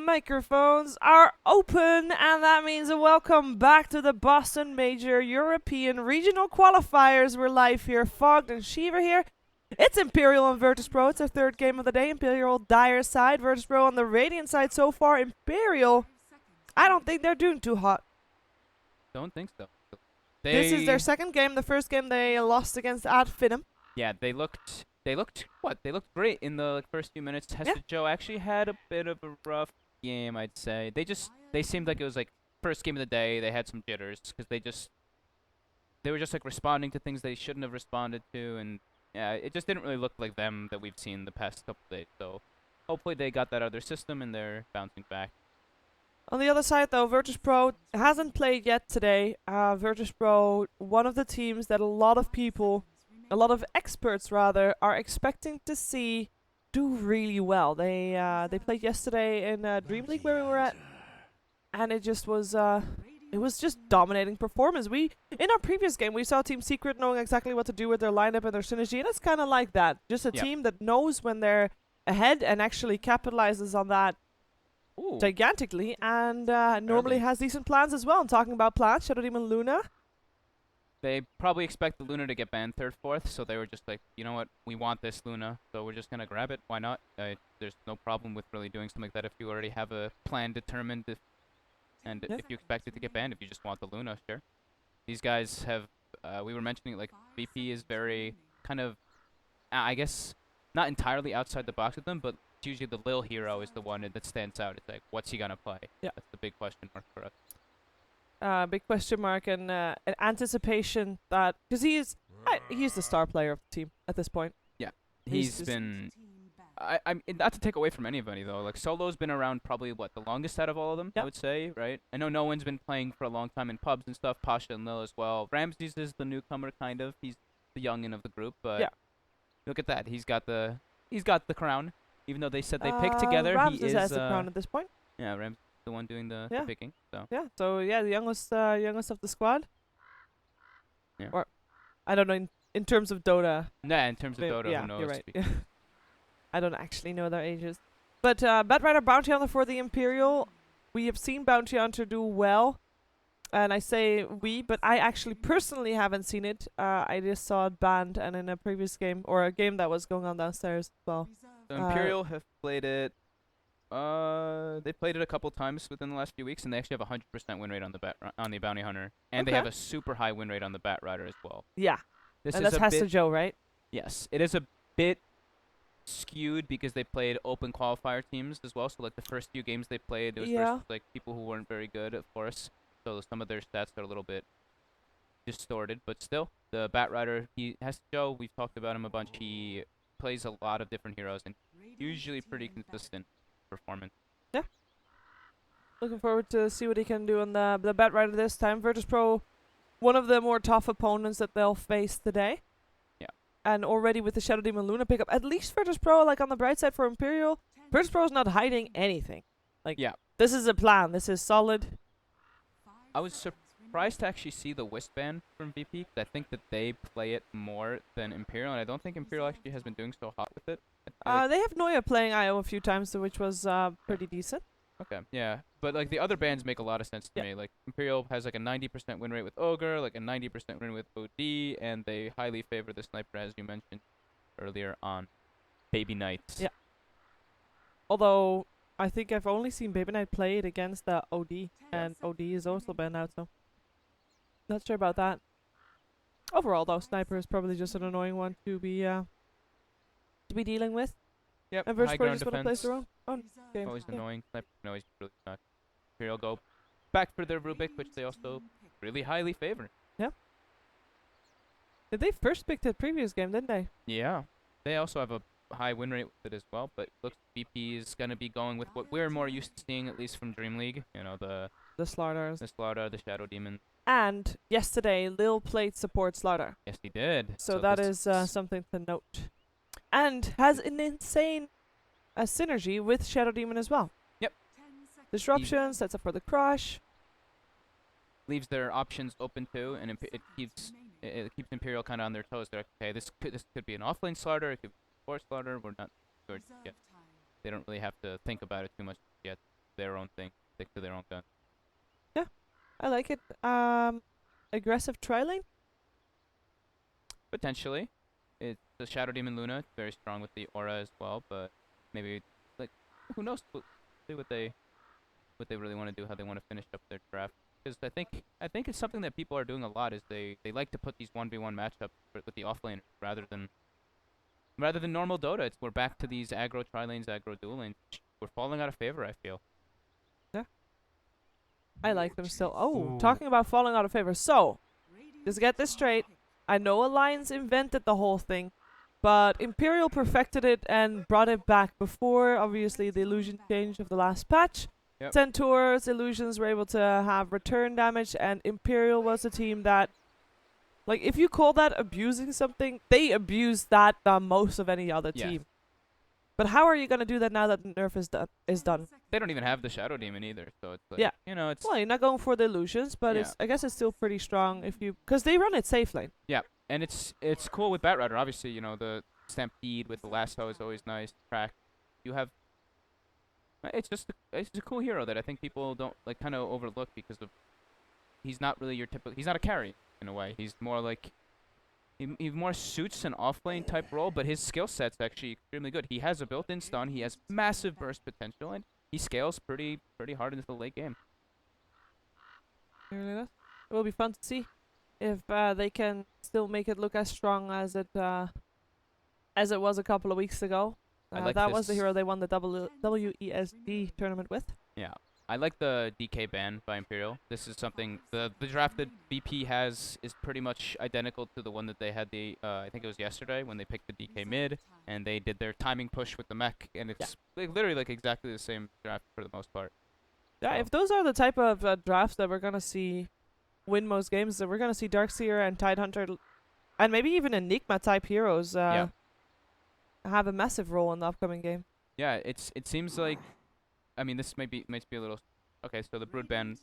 microphones are open, and that means a welcome back to the Boston Major European Regional Qualifiers. We're live here, Fogged and Sheever here. It's Imperial on Virtus.pro. It's our third game of the day. Imperial dire side, Virtus.pro on the Radiant side so far. Imperial, I don't think they're doing too hot. Don't think so. This is their second game. The first game they lost against Ad Finum. Yeah, they looked what? They looked great in the first few minutes. Testa Joe actually had a bit of a rough game, I'd say. They seemed like it was like first game of the day. They had some jitters because they were just like responding to things they shouldn't have responded to, and yeah, it just didn't really look like them that we've seen the past couple days. So hopefully they got that out of their system and they're bouncing back. On the other side, though, Virtus.pro hasn't played yet today. Virtus.pro, one of the teams that a lot of experts rather, are expecting to see do really well. They played yesterday in Dream League where we were at, and it was just dominating performance. In our previous game we saw Team Secret knowing exactly what to do with their lineup and their synergy, and it's kind of like that. Just a team that knows when they're ahead and actually capitalizes on that gigantically, and normally has decent plans as well. I'm talking about plans, Shadow Demon Luna. They probably expect the Luna to get banned 3rd, 4th, so they were just like, you know what, we want this Luna, so we're just going to grab it. Why not? There's no problem with really doing something like that if you already have a plan determined, if you expect it to get banned, if you just want the Luna, sure. These guys have, we were mentioning, like, VP is very kind of, I guess, not entirely outside the box with them, but usually the Lil hero is the one that stands out. It's like, what's he going to play? Yeah. That's the big question mark for us. Big question mark and an anticipation that, because he's the star player of the team at this point. Yeah, he's been. I'm not to take away from anybody though. Like Solo's been around probably the longest out of all of them. I would say, right? I know no one's been playing for a long time in pubs and stuff. Pasha and Lil as well. Ramses is the newcomer, kind of. He's the youngin of the group, but look at that. He's got the crown. Even though they said they picked together, Ramses has the crown at this point. Yeah, Ramses. The one doing the picking. So the youngest of the squad. Yeah. Or I don't know in terms of Dota. Nah, in terms of Dota, who knows? You're right. I don't actually know their ages. But Batrider Bounty Hunter for the Imperial. We have seen Bounty Hunter do well. And I say we, but I actually personally haven't seen it. I just saw it banned and in a previous game, or a game that was going on downstairs as well. So Imperial have played it. They played it a couple times within the last few weeks, and they actually have a 100% win rate on the Bounty Hunter, and they have a super high win rate on the Bat Rider as well. Yeah, and that's Testa Joe, right? Yes, it is a bit skewed because they played open qualifier teams as well. So like the first few games they played, it was versus like people who weren't very good, of course. So some of their stats are a little bit distorted, but still, the Bat Rider, Testa Joe, we've talked about him a bunch. He plays a lot of different heroes and usually pretty consistent performance. Yeah. Looking forward to see what he can do on the Bat Rider this time. Virtus.pro, one of the more tough opponents that they'll face today. Yeah. And already with the Shadow Demon Luna pickup, at least Virtus.pro, like on the bright side for Imperial, Virtus.pro is not hiding anything. Like, this is a plan. This is solid. I was surprised to actually see the Wisp ban from VP, because I think that they play it more than Imperial, and I don't think Imperial actually has been doing so hot with it. They have Noya playing IO a few times, which was pretty decent. Okay, yeah. But like the other bans make a lot of sense to me. Like Imperial has like a 90% win rate with Ogre, like a 90% win rate with OD, and they highly favor the sniper, as you mentioned earlier on Baby Knights. Yeah. Although I think I've only seen Baby Knight play it against the OD, and OD is also banned out, so not sure about that. Overall, though, sniper is probably just an annoying one to be dealing with. Yep. And Virtus.pro just want to place their own game. Always annoying. Sniper can always really suck. Imperial go back for their Rubik, which they also really highly favor. Yeah. They first picked it previous game, didn't they? Yeah. They also have a high win rate with it as well, but looks VP is going to be going with what we're more used to seeing, at least from Dream League. You know, the Slaughters. The Slaughter, the Shadow Demon. And yesterday, Lil played support Slaughter. Yes, he did. So that is something to note. And has an insane synergy with Shadow Demon as well. Yep. Disruption, sets up for the crush. Leaves their options open too, and it keeps Imperial kind of on their toes. They're like, okay, this could be an offlane Slaughter, it could be a support Slaughter. We're not sure yet. They don't really have to think about it too much yet. their own thing, stick to their own gun. I like it. Aggressive tri-lane? Potentially, it's the Shadow Demon Luna. It's very strong with the aura as well, but maybe like who knows? We'll see what they really want to do, how they want to finish up their draft. Because I think it's something that people are doing a lot. Is they like to put these 1v1 matchups with the offlane rather than normal Dota. We're back to these aggro tri lanes, aggro dual lanes. We're falling out of favor, I feel. Yeah. I like them still. Oh, Ooh. talking about falling out of favor. So, just get this straight. I know Alliance invented the whole thing, but Imperial perfected it and brought it back before, obviously, the illusion change of the last patch. Yep. Centaurs, illusions were able to have return damage, and Imperial was a team that, like, if you call that abusing something, they abused that the most of any other Yeah. team. But how are you gonna do that now that the nerf is done? They don't even have the Shadow Demon either, so it's like, Yeah. it's Well, you're not going for the illusions, but Yeah. I guess it's still pretty strong if you, because they run it safe lane. and it's cool with Batrider. Obviously, the Stampede with the lasso is always nice. Track, you have. It's a cool hero that I think people don't like kind of overlook because of he's not really your typical. He's not a carry in a way. He's more like he more suits an off-lane type role, but his skill set's actually extremely good. He has a built-in stun. He has massive burst potential, and he scales pretty hard into the late game. It really does. It will be fun to see if they can still make it look as strong as it was a couple of weeks ago. I like that was the this- hero they won the WESD tournament with. Yeah, I like the DK ban by Imperial. This is something the draft that VP has is pretty much identical to the one that they had I think it was yesterday when they picked the DK mid and they did their timing push with the mech, and it's like literally like exactly the same draft for the most part. Yeah, So- if those are the type of drafts that we're gonna see win most games, that we're gonna see Darkseer and Tidehunter, and maybe even Enigma type heroes have a massive role in the upcoming game. Yeah, it seems like, I mean, this might be a little. Okay, so the Brood ban,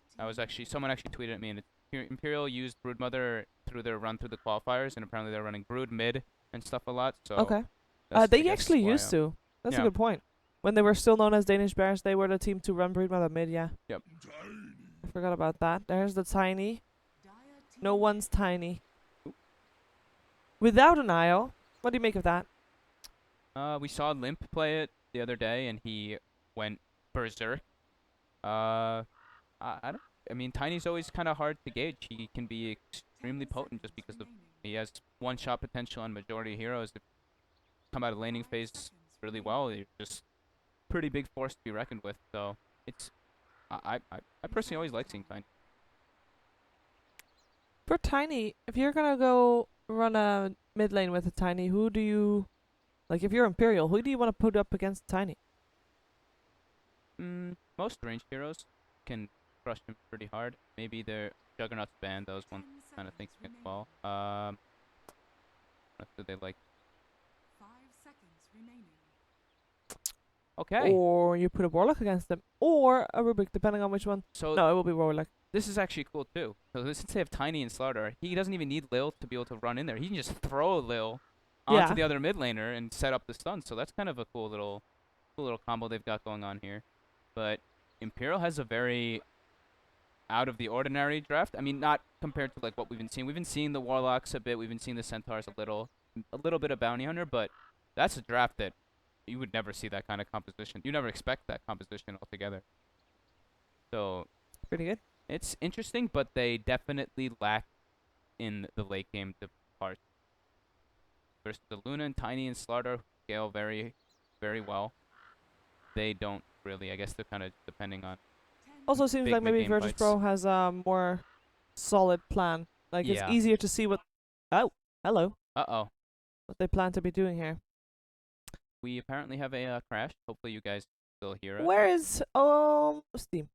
someone actually tweeted at me, and Imperial used Broodmother through their run through the qualifiers, and apparently they're running Brood mid and stuff a lot. So Okay. that's, I They guess, actually why, used to. That's a yeah. good point. When they were still known as Danish Bears, they were the team to run Broodmother mid, yeah. Yep. I forgot about that. There's the tiny. No one's tiny. Without an IO. What do you make of that? We saw Limp play it the other day, and he went berserk. I don't. I mean, Tiny's always kind of hard to gauge. He can be extremely potent just because he has one-shot potential on majority of heroes. If you come out of laning phase really well, you're just pretty big force to be reckoned with. So it's. I personally always like seeing Tiny. For Tiny, if you're gonna go run a mid lane with a Tiny, who do you... Like, if you're Imperial, who do you want to put up against Tiny? Most ranged heroes can crush him pretty hard. Maybe their Juggernaut's band. That was one kind of thinking as well. What do they like? Okay. Or you put a Warlock against them. Or a Rubik, depending on which one. So No, it will be Warlock. this is actually cool too. So since they have Tiny and Slaughter, he doesn't even need Lil to be able to run in there. He can just throw a Lil onto Yeah. the other mid laner and set up the stun. So that's kind of a cool little combo they've got going on here. But Imperial has a very out of the ordinary draft. I mean, not compared to like what we've been seeing. We've been seeing the Warlocks a bit. We've been seeing the Centaurs a little bit of Bounty Hunter. But that's a draft that you would never see that kind of composition. You never expect that composition altogether. So Pretty good. it's interesting, but they definitely lack in the late game parts. Versus the Luna and Tiny and Slaughter scale very, very well. They don't really. I guess they're kind of depending on. Also seems Big like maybe mid-game Virtus fights. Pro has a more solid plan. Like, Yeah. it's easier to see what... Oh, hello. Uh-oh. What they plan to be doing here. We apparently have a crash. Hopefully you guys still hear it. Where is Steam?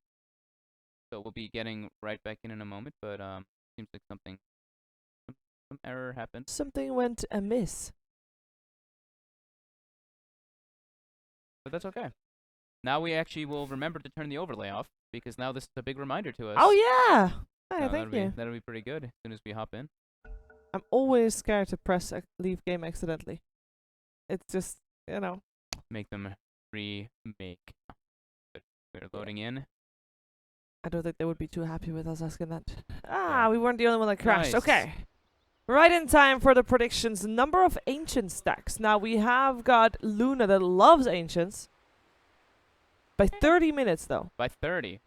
So we'll be getting right back in a moment, but seems like some error happened. Something went amiss. But that's okay. Now we actually will remember to turn the overlay off because now this is a big reminder to us. Oh yeah! Hey, So thank you. That'll be pretty good as soon as we hop in. I'm always scared to press leave game accidentally. It's just, Make them remake. We're loading in. I don't think they would be too happy with us asking that. Yeah. We weren't the only one that crashed. Nice. Okay. Right in time for the predictions. Number of ancient stacks. Now we have got Luna that loves ancients. By 30 minutes though. By 30.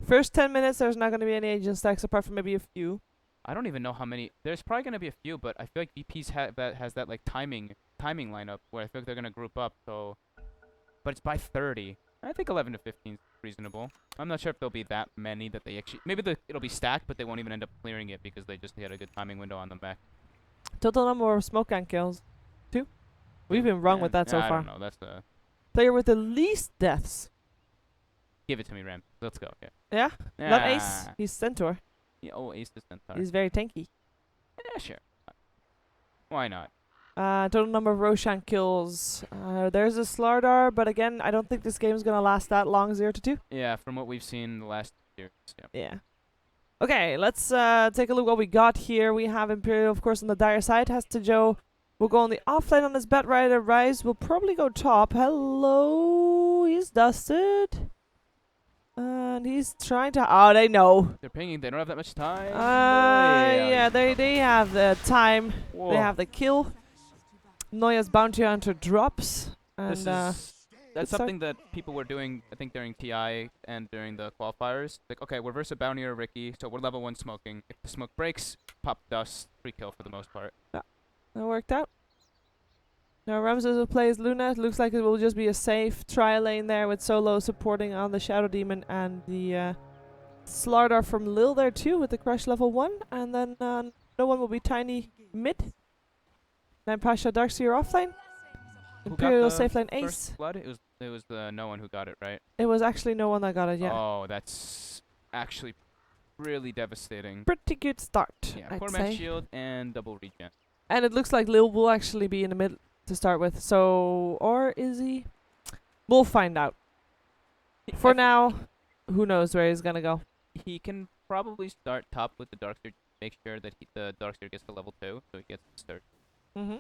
First 10 minutes there's not going to be any ancient stacks apart from maybe a few. I don't even know how many. There's probably gonna be a few, but I feel like VP's has that like timing lineup where I feel like they're gonna group up. So, but it's by 30. I think 11 to 15 is reasonable. I'm not sure if there'll be that many that they actually. Maybe it'll be stacked, but they won't even end up clearing it because they just had a good timing window on them back. Total number of smoke gun kills. 2. We've been wrong with that so I far. don't know. That's the. Player with the least deaths. Give it to me, Ram. Let's go. Yeah. Yeah? Not Ace. He's Centaur. Yeah. Oh, Ace the Centaur. He's very tanky. Yeah, sure. Why not? Total number of Roshan kills. There's a Slardar, but again, I don't think this game's gonna last that long, 0 to 2. Yeah, from what we've seen in the last years. Yeah. Yeah. Okay, let's take a look what we got here. We have Imperial, of course, on the dire side. Has to Joe. We'll go on the offlane on his Bat Rider. Rise will probably go top. Hello. He's dusted. And he's trying to. Oh, they know. They're pinging. They don't have that much time. Yeah, they have the time. Whoa. They have the kill. Noya's bounty hunter drops. And That's something that people were doing, I think, during TI and during the qualifiers. Like, okay, we're versus bounty or Ricky, so we're level 1 smoking. If the smoke breaks, pop dust, free kill for the most part. that worked out. Now Ramses will play as Luna. It looks like it will just be a safe tri lane there with Solo supporting on the Shadow Demon and the Slardar from Lil there too with the Crush level 1. And then no one will be Tiny mid. Then Pasha Darkseer offlane. Imperial safe lane Ace. First blood? It was no one who got it, right? It was actually no one that got it yet. Oh, that's actually really devastating. Pretty good start, Yeah, I'd poor say. man's shield and double regen. And it looks like Lil will actually be in the mid to start with. So, or is he? We'll find out. For now, who knows where he's gonna go. He can probably start top with the Darkseer, make sure that the Darkseer gets to level 2, so he gets to start. Mm-hmm.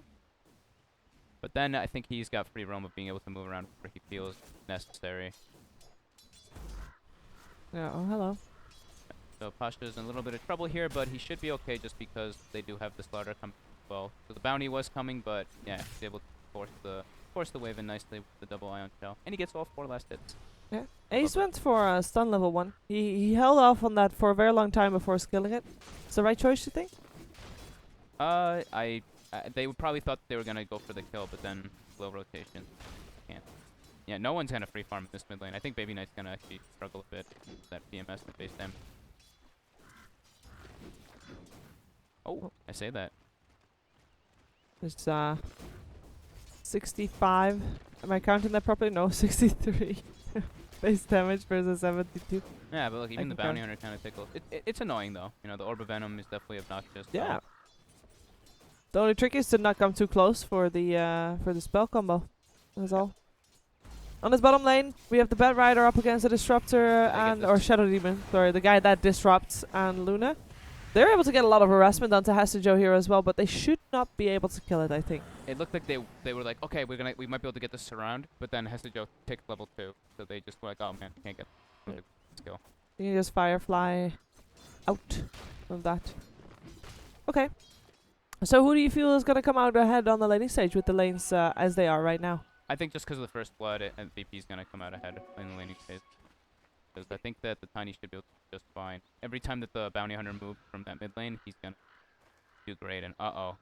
But then I think he's got free roam of being able to move around where he feels necessary. Yeah, oh, hello. So Pasha's in a little bit of trouble here, but he should be okay just because they do have the Slaughter coming as well. So the bounty was coming, but yeah, he's able to force the wave in nicely with the double ion shell. And he gets all 4 last hits. Yeah. Ace went for stun level 1. He held off on that for a very long time before skilling it. It's the right choice, you think? They would probably thought they were gonna go for the kill, but then low rotation. Can't. Yeah, no one's gonna free farm in this mid lane. I think Baby Knight's gonna actually struggle a bit with that PMS and base damage. Oh, I say that. It's 65. Am I counting that properly? No, 63. Base damage versus 72. Yeah, but look, even the can bounty count. hunter kind of tickles. It's annoying though. You know, the Orb of Venom is definitely obnoxious. Yeah. The only trick is to not come too close for the spell combo. That's all. On his bottom lane, we have the Bat Rider up against the Disruptor or Shadow Demon. Sorry, the guy that disrupts and Luna. They're able to get a lot of harassment onto Hastajo here as well, but they should not be able to kill it, I think. It looked like they were like, okay, we might be able to get this surround, but then Hastajo ticked level 2, so they just were like, oh man, we can't get the skill. You can just Firefly out of that. Okay. So who do you feel is going to come out ahead on the laning stage with the lanes as they are right now? I think just because of the first blood, VP is going to come out ahead in the laning phase. Because I think that the Tiny should be able to do just fine. Every time that the Bounty Hunter moves from that mid lane, he's going to do great. And uh-oh.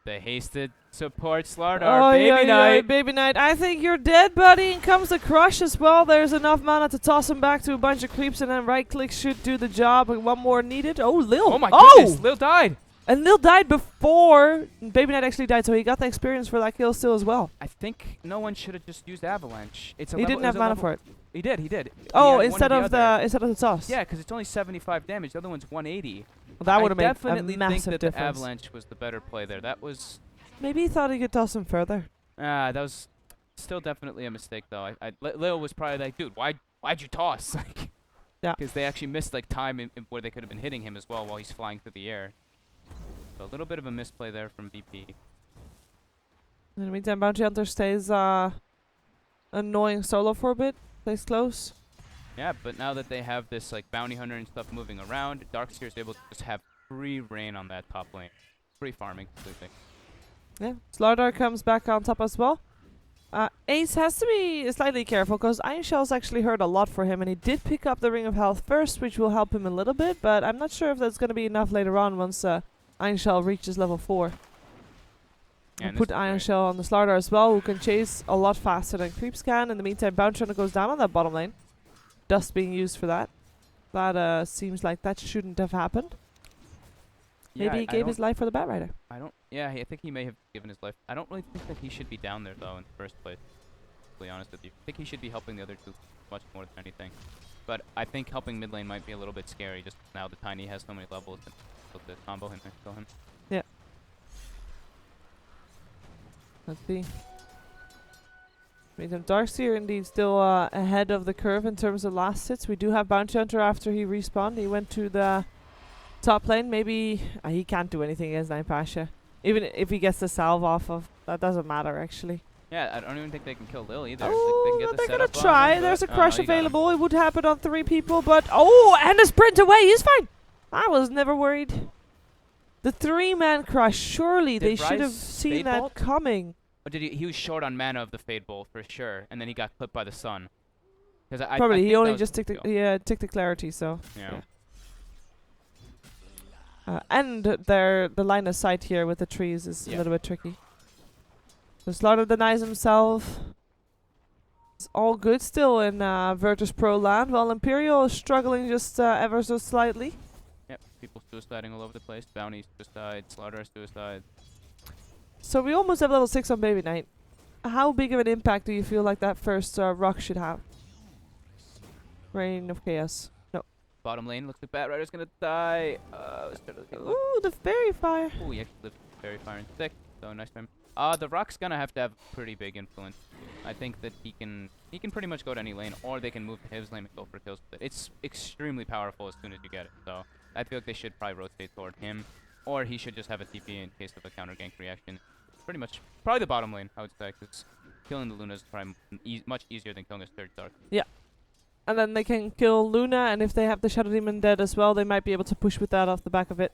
The hasted support Slardar, Baby Knight. Baby Knight. I think you're dead, buddy. And comes the Crush as well. There's enough mana to toss him back to a bunch of creeps, and then right click should do the job. And one more needed. Oh, Lil. Oh my goodness, Lil died. And Lil died before Baby Knight actually died, so he got the experience for that kill still as well. I think no one should have just used Avalanche. He didn't have mana for it. He did. Oh, instead of the toss. Yeah, because it's only 75 damage. The other one's 180. Well, that would have made a definitely massive think that difference. the Avalanche was the better play there. That was. Maybe he thought he could toss him further. That was still definitely a mistake though. Lil was probably like, dude, why'd you toss? Like, yeah. Because they actually missed like time in where they could have been hitting him as well while he's flying through the air. So a little bit of a misplay there from VP. In the meantime, Bounty Hunter stays annoying solo for a bit. Plays close. Yeah, but now that they have this like bounty hunter and stuff moving around, Darkseer is able to just have free reign on that top lane. Free farming completely. Yeah. Slardar comes back on top as well. Ace has to be slightly careful because Iron Shell's actually hurt a lot for him, and he did pick up the Ring of Health first, which will help him a little bit, but I'm not sure if that's going to be enough later on once Iron Shell reaches level 4. Yeah, And put Iron Shell on the Slardar as well, who can chase a lot faster than Creeps can. In the meantime, Bounty Hunter goes down on that bottom lane. Dust being used for that. That seems like that shouldn't have happened. Maybe he gave his life for the Bat Rider. I think he may have given his life. I don't really think that he should be down there though in the first place. To be honest with you, I think he should be helping the other two much more than anything. But I think helping mid lane might be a little bit scary. Just now the Tiny has so many levels and able to combo him and kill him. Yeah. Let's see. Darkseer indeed still ahead of the curve in terms of last hits. We do have Bounty Hunter after he respawned. He went to the top lane. Maybe he can't do anything against Nine Pasha. Even if he gets the salve off of, that doesn't matter actually. Yeah, I don't even think they can kill Lil either. Oh, they can get the they're gonna setup try. on, There's a but- crush no, you got him. available. It would happen on 3 people, but and a sprint away. He's fine. I was never worried. The 3-man crush. Surely Did they should have Ryze seen Fade that Bolt? coming. Or did he was short on mana of the Fade Bolt for sure, and then he got clipped by the sun. Because Probably I he think only that was just the ticked kill. ticked the clarity. So Yeah. and the line of sight here with the trees is a Yeah. little bit tricky. So Slaughter denies himself. It's all good still in Virtus Pro land, while Imperial is struggling just ever so slightly. Yep. People suiciding all over the place. Bounty suicide. Slaughter suicide. So we almost have level 6 on Baby Knight. How big of an impact do you feel like that first rock should have? Reign of Chaos. No. Bottom lane looks like Bat Rider's gonna die. Let's start looking low. Ooh, the Fairy Fire. Ooh, he actually lived very fire and thick. So nice for him. The Rock's gonna have to have pretty big influence. I think that he can pretty much go to any lane, or they can move to his lane and go for kills with it. It's extremely powerful as soon as you get it. So I feel like they should probably rotate toward him, or he should just have a TP in case of a counter gank reaction. Pretty much, probably the bottom lane, I would say, because killing the Luna is probably much easier than killing a third Dark. And then they can kill Luna, and if they have the Shadow Demon dead as well, they might be able to push with that off the back of it.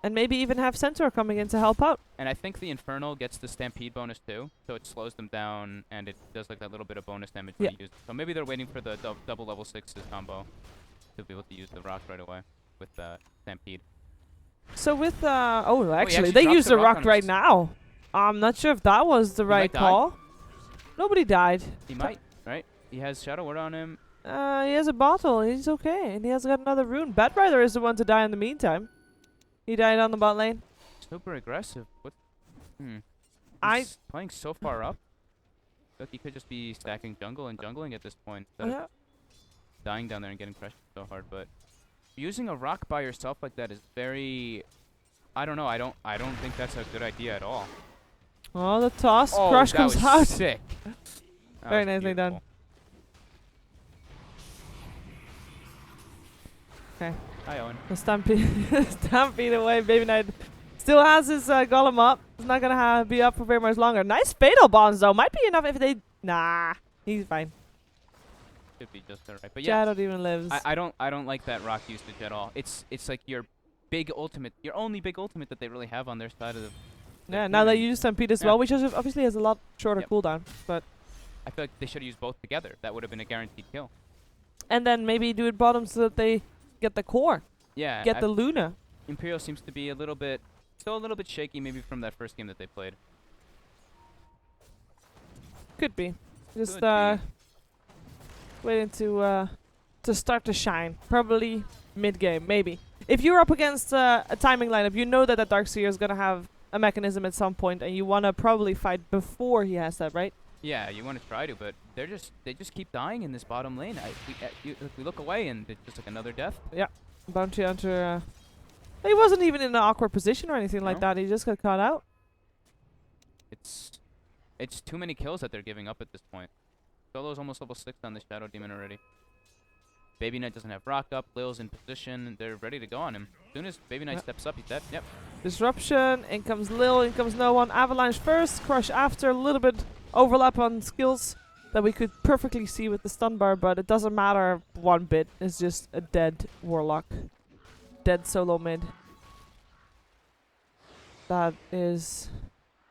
And maybe even have Centaur coming in to help out. And I think the Infernal gets the Stampede bonus too, so it slows them down, and it does like that little bit of bonus damage when you use it. So maybe they're waiting for the double level 6's combo to be able to use the Rock right away with Stampede. So with actually actually they dropped use the the rock rock on right us. now. I'm not sure if that was the He right might die. call. Nobody died. He might, right? He has Shadow Word on him. He has a bottle. He's okay, and he has got another rune. Bat Rider is the one to die in the meantime. He died on the bot lane. Super aggressive. What? I- He's playing so far up. Look, he could just be stacking jungle and jungling at this point instead of dying down there and getting crushed so hard. But using a rock by yourself like that is very. I don't know. I don't think that's a good idea at all. Oh, the toss. Oh, Crush that comes was out. sick. That Very was nicely done. beautiful. Okay. Hi, Owen. The stampede away. Baby Knight still has his golem up. It's not gonna be up for very much longer. Nice fatal bonds though. Might be enough if they. Nah, he's fine. Should be just alright. But yeah, Shadow Demon lives. I don't like that rock usage at all. It's like your big ultimate, your only big ultimate that they really have on their side of the. Yeah, now that you use Stampede as Yeah. well, which obviously has a lot shorter Yep. cooldown, but I feel like they should have used both together. That would have been a guaranteed kill. and then maybe do it bottom so that they get the core, Yeah. get the Luna. Imperial seems to be still a little bit shaky, maybe from that first game that they played. Could be just Could be. waiting to start to shine. Probably mid game, maybe. If you're up against a timing lineup, you know that the Darkseer is gonna have a mechanism at some point, and you wanna probably fight before he has that, right? Yeah, you want to try to, but they just keep dying in this bottom lane. We look away and it's just like another death. Bounty Hunter. He wasn't even in an awkward position or anything like No. that. He just got caught out. It's too many kills that they're giving up at this point. Solo's almost level 6 on the Shadow Demon already. Baby Knight doesn't have rock up. Lil's in position. They're ready to go on him. As soon as Baby Knight Yep. steps up, he's dead. Yep. Disruption. In comes Lil. In comes no one. Avalanche first. Crush after. A little bit overlap on skills. that we could perfectly see with the stun bar, but it doesn't matter one bit. It's just a dead Warlock. Dead solo mid. That is...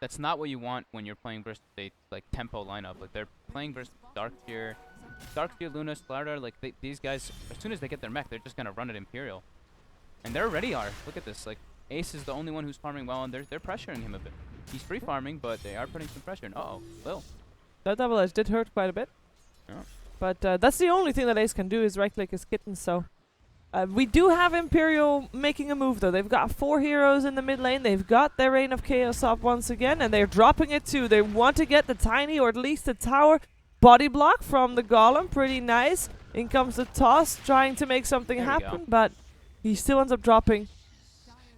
That's not what you want when you're playing versus a like tempo lineup. Like they're playing versus Darkseer, Luna, Slardar. Like these guys, as soon as they get their mech, they're just gonna run at Imperial, and they already are. Look at this. Like Ace is the only one who's farming well, and they're pressuring him a bit. He's free farming, but they are putting some pressure. And Will. That double edge did hurt quite a bit. Yeah. But that's the only thing that Ace can do is right click his kitten, so... we do have Imperial making a move though. They've got 4 heroes in the mid lane. They've got their Reign of Chaos up once again, and they're dropping it too. They want to get the tiny or at least the tower body block from the Golem. Pretty nice. In comes the toss, trying to make something happen, but he still ends up dropping.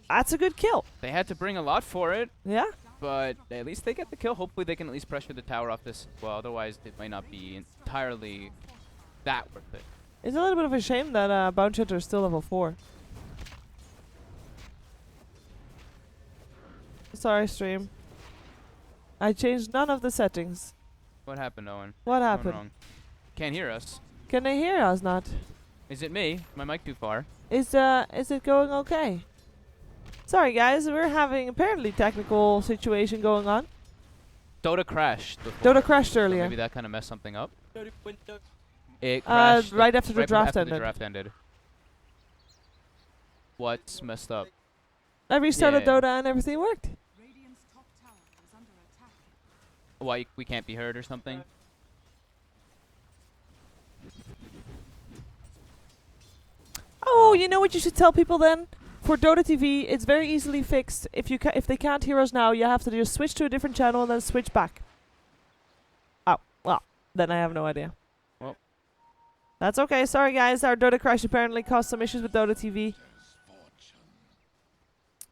That's a good kill. They had to bring a lot for it. Yeah. But at least they get the kill. Hopefully they can at least pressure the tower off this. Well, otherwise it might not be entirely that worth it. It's a little bit of a shame that Bounty Hunter is still level 4. Sorry, stream. I changed none of the settings. What happened, Owen? What What's going happened? wrong? Can't hear us. Can they hear us not? Is it me? My mic too far? Is it going okay? Sorry guys, we're having apparently technical situation going on. Dota crashed. before, Dota crashed so earlier. maybe that kind of messed something up. It crashed right after the draft after the ended. draft ended. What's messed up? I restarted Yeah. Dota and everything worked. Why we can't be heard or something? Oh, you know what you should tell people then? For Dota TV, it's very easily fixed. If they can't hear us now, you have to just switch to a different channel and then switch back. Oh, well, then I have no idea. Well. That's okay. Sorry, guys. Our Dota crash apparently caused some issues with Dota TV.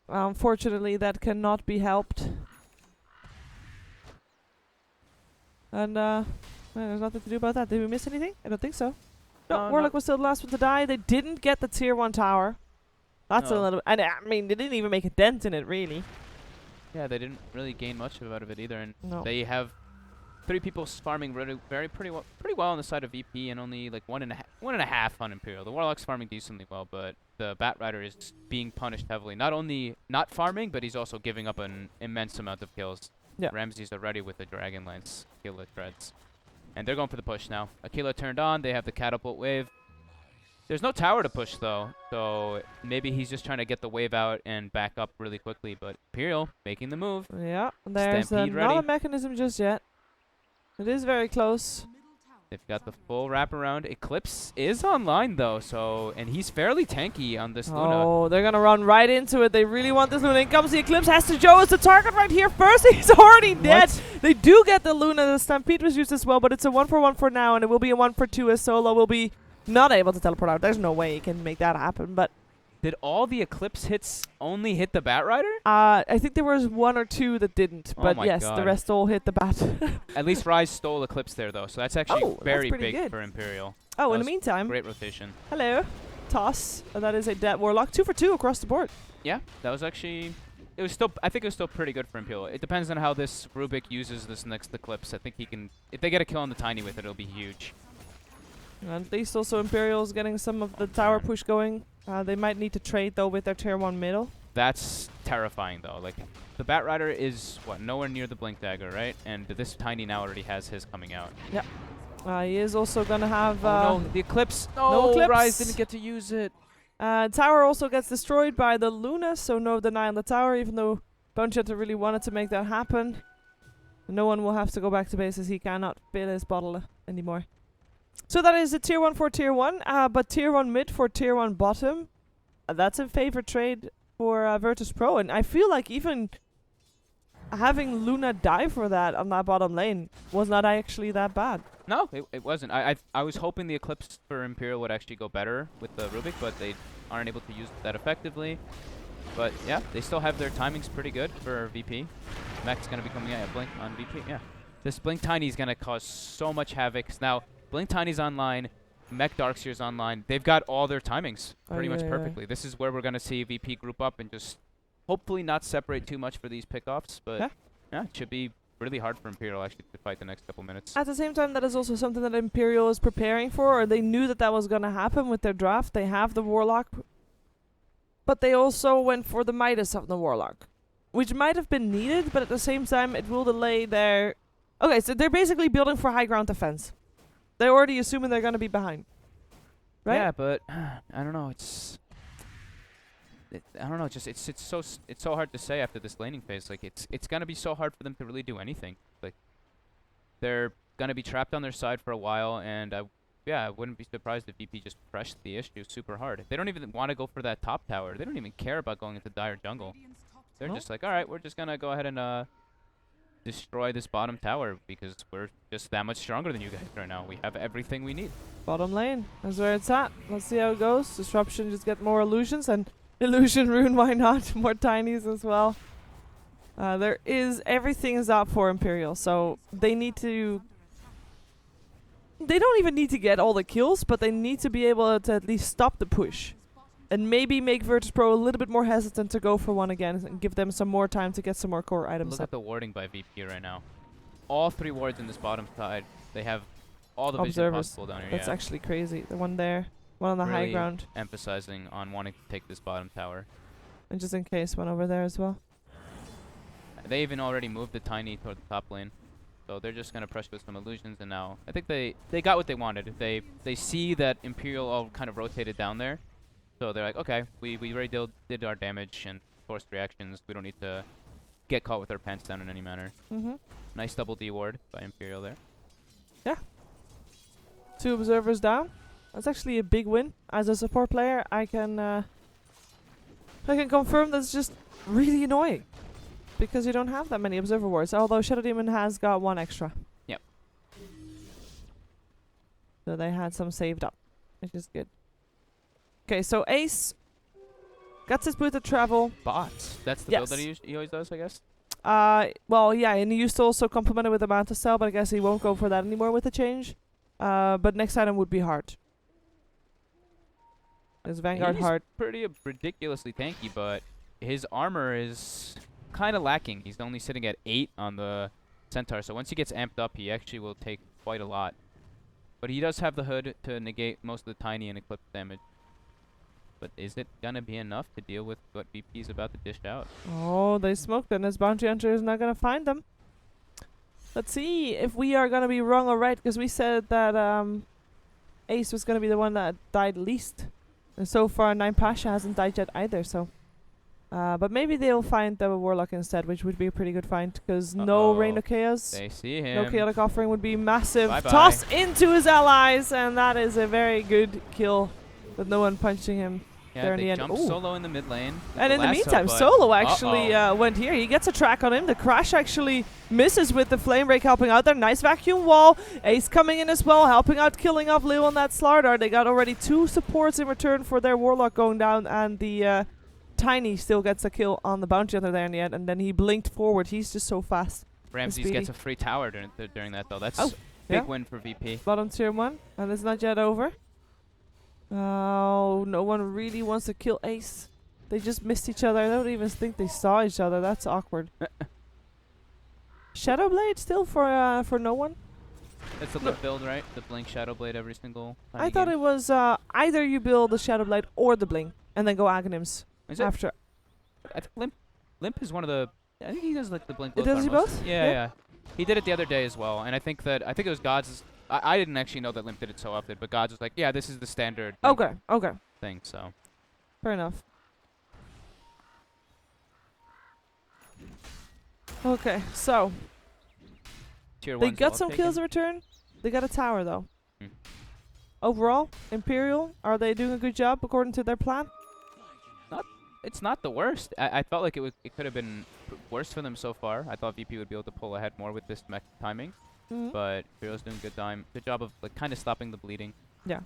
Unfortunately, that cannot be helped. And, there's nothing to do about that. Did we miss anything? I don't think so. No, Warlock was still the last one to die. They didn't get the tier 1 tower. That's a little... And, I mean, they didn't even make a dent in it, really. Yeah, they didn't really gain much out of it either, and No. they have 3 people farming pretty well on the side of VP, and only like one and a half on Imperial. The Warlock's farming decently well, but the Bat Rider is being punished heavily. Not only not farming, but he's also giving up an immense amount of kills. Yeah. Ramsey's already with the Dragon Lance, Aquila treads. And they're going for the push now. Aquila turned on, they have the catapult wave. There's no tower to push though, so maybe he's just trying to get the wave out and back up really quickly, but Imperial making the move. Yeah, there's Stampede not a ready. mechanism just yet. It is very close. They've got the full wraparound. Eclipse is online though, so and he's fairly tanky on this Luna. Oh, they're gonna run right into it. They really want this Luna. In comes the Eclipse. Has to show us the target right here first. He's already dead. They do get the Luna. The Stampede was used as well, but it's a 1-for-1 for now, and it will be a 1-for-2 as Solo will be not able to teleport out. There's no way he can make that happen, but... Did all the Eclipse hits only hit the Bat Rider? I think there was 1 or 2 that didn't, Oh but my yes, the God. rest all hit the bat. At least Rise stole Eclipse there though, so that's actually Oh, that's very pretty big good. for Imperial. Oh, That in the was meantime, Great rotation. hello, toss. That is a dead Warlock. 2 for 2 across the board. Yeah, that was actually... It was still... I think it was still pretty good for Imperial. It depends on how this Rubik uses this next Eclipse. I think he can... If they get a kill on the Tiny with it, it'll be huge. And at least also Imperial's getting some of the tower push going. They might need to trade though with their tier 1 middle. That's terrifying though. Like, the Bat Rider is, what, nowhere near the Blink Dagger, right? And this Tiny now already has his coming out. He is also gonna have... oh no, the Eclipse! no Eclipse. Rise didn't get to use it. Tower also gets destroyed by the Luna, so no deny on the tower, even though Bounty Hunter really wanted to make that happen. No one will have to go back to base as he cannot fill his bottle anymore. So that is a tier 1 for tier 1, but tier 1 mid for tier 1 bottom. That's a favorite trade for Virtus Pro, and I feel like even having Luna die for that on that bottom lane was not actually that bad. No, it wasn't. I was hoping the Eclipse for Imperial would actually go better with the Rubik, but they aren't able to use that effectively. But yeah, they still have their timings pretty good for VP. Mech's going to be coming out at Blink on VP. Yeah. This Blink Tiny is going to cause so much havoc. Now, Blink Tiny's online. Mech Darkseer's online. They've got all their timings pretty much perfectly. This is where we're going to see VP group up and just hopefully not separate too much for these pickoffs. But yeah, it should be really hard for Imperial actually to fight the next couple minutes. At the same time, that is also something that Imperial is preparing for, or they knew that that was going to happen with their draft. They have the Warlock, but they also went for the Midas of the Warlock, which might have been needed, but at the same time, it will delay their... Okay, so they're basically building for high ground defense. They're already assuming they're going to be behind. Right? Yeah, but I don't know. I don't know. Just it's so hard to say after this laning phase. Like it's gonna be so hard for them to really do anything. Like they're gonna be trapped on their side for a while, and I wouldn't be surprised if VP just pressed the issue super hard. They don't even want to go for that top tower. They don't even care about going into dire jungle. They're just like, all right, we're just gonna go ahead and destroy this bottom tower because we're just that much stronger than you guys right now. We have everything we need. Bottom lane. That's where it's at. Let's see how it goes. Disruption, just get more illusions, and illusion rune, why not? More tinies as well. Everything is up for Imperial, so they need to... They don't even need to get all the kills, but they need to be able to at least stop the push. And maybe make Virtus.pro a little bit more hesitant to go for one again and give them some more time to get some more core items Look up. at the warding by VP right now. All 3 wards in this bottom side. They have all the vision Observers. possible down here. That's yeah. actually crazy. The one there, one on the high Really ground. emphasizing on wanting to take this bottom tower. And just in case, one over there as well. They even already moved the tiny toward the top lane. So they're just going to pressure with some illusions, and now I think they got what they wanted. They see that Imperial all kind of rotated down there. So they're like, okay, we already did our damage and forced reactions. We don't need to get caught with our pants down in any manner. Nice double D ward by Imperial there. Yeah. 2 observers down. That's actually a big win. As a support player, I can confirm that's just really annoying. Because you don't have that many observer wards. Although Shadow Demon has got 1 extra. Yep. So they had some saved up, which is good. Okay, so Ace gets his boot to travel. Bots. That's the build that he always does, I guess. Well, yeah, and he used to also complement it with the Manta Cell, but I guess he won't go for that anymore with the change. But next item would be hard. His Vanguard He's hard. pretty ridiculously tanky, but his armor is kind of lacking. He's only sitting at 8 on the Centaur, so once he gets amped up, he actually will take quite a lot. But he does have the hood to negate most of the tiny and eclipse damage. But is it gonna be enough to deal with what VP is about to dish out? Oh, they smoked and his bounty hunter is not gonna find them. Let's see if we are gonna be wrong or right, because we said that Ace was gonna be the one that died least. And so far, 9 Pasha hasn't died yet either, so... but maybe they'll find the Warlock instead, which would be a pretty good find, because no Rain of Chaos. They see him. No Chaotic Offering would be massive. Bye-bye. Toss into his allies, and that is a very good kill with no one punching him. Yeah, there in they the end. jump Ooh. solo in the mid lane. And in the lasso, meantime, but Solo actually went here. He gets a track on him. The Crash actually misses with the Flame Break helping out there. Nice vacuum wall. Ace coming in as well, helping out, killing off Leo on that Slardar. They got already 2 supports in return for their Warlock going down, and the Tiny still gets a kill on the Bounty Hunter there in the end, and then he blinked forward. He's just so fast. Ramses gets a free tower during that, though. That's big win for VP. Bottom tier 1, and it's not yet over. Oh, no one really wants to kill Ace. They just missed each other. I don't even think they saw each other. That's awkward. Shadowblade still for no one? That's the Limp build, right? The Blink Shadowblade every single time. I thought it was either you build the Shadowblade or the Blink, and then go Aghanims after. I think Limp is one of the... I think he does like the Blink. Does he both? Yeah. He did it the other day as well, and I think it was God's... I didn't actually know that Limp did it so often, but God's was like, yeah, this is the standard thing, so... Fair enough. Okay, so... They got some kills in return. They got a tower, though. Overall, Imperial, are they doing a good job according to their plan? It's not the worst. I felt like it could have been worse for them so far. I thought VP would be able to pull ahead more with this mech timing. But Imperial's doing good job of like kind of stopping the bleeding. Yeah.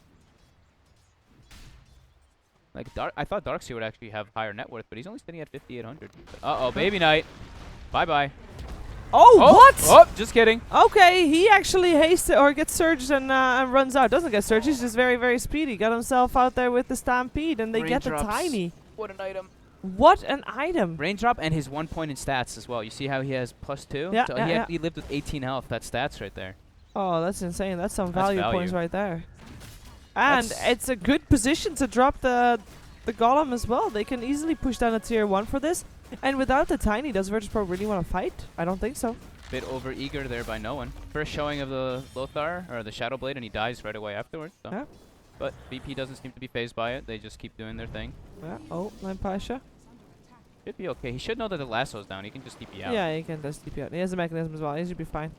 Like I thought Darkseer would actually have higher net worth, but he's only sitting at 5,800. Uh-oh, Baby Knight. Bye-bye. Oh, what? Oh, just kidding. Okay, he actually hastes or gets surged and runs out. Doesn't get surged, he's just very, very speedy. Got himself out there with the Stampede, and they get the Raindrops. Tiny. What an item. What an item! Raindrop and his 1 point in stats as well. You see how he has +2? Yeah, So yeah. he lived with 18 health. That's stats right there. Oh, that's insane. That's some That's value value. points right there. And That's- it's a good position to drop the golem as well. They can easily push down a tier 1 for this. And without the tiny, does Virtus.pro really want to fight? I don't think so. Bit over eager there by no one. First showing of the Lothar or the Shadow Blade, and he dies right away afterwards. So. Yeah. But VP doesn't seem to be phased by it. They just keep doing their thing. Yeah. Oh, Line Pasha. Should be okay. He should know that the lasso's down. He can just TP out. Yeah, he can just TP out. He has a mechanism as well. He should be fine.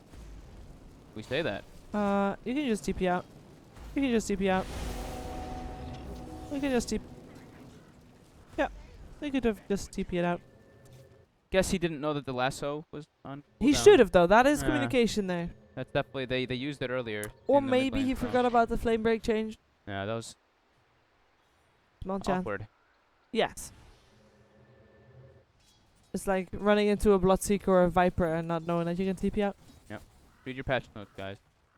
We say that. You can just TP out. You can just TP out. You can just TP. Yeah. You could have just TP it out. Guess he didn't know that the lasso was on. He cooldown. should have though. That is Yeah. communication there. That's definitely they used it earlier. Or in the maybe mid he lane, so- forgot about the flame break change. Yeah, that was Small chance. awkward. Yes. It's like running into a Bloodseeker or a Viper and not knowing that you can TP out. Read your patch notes, guys.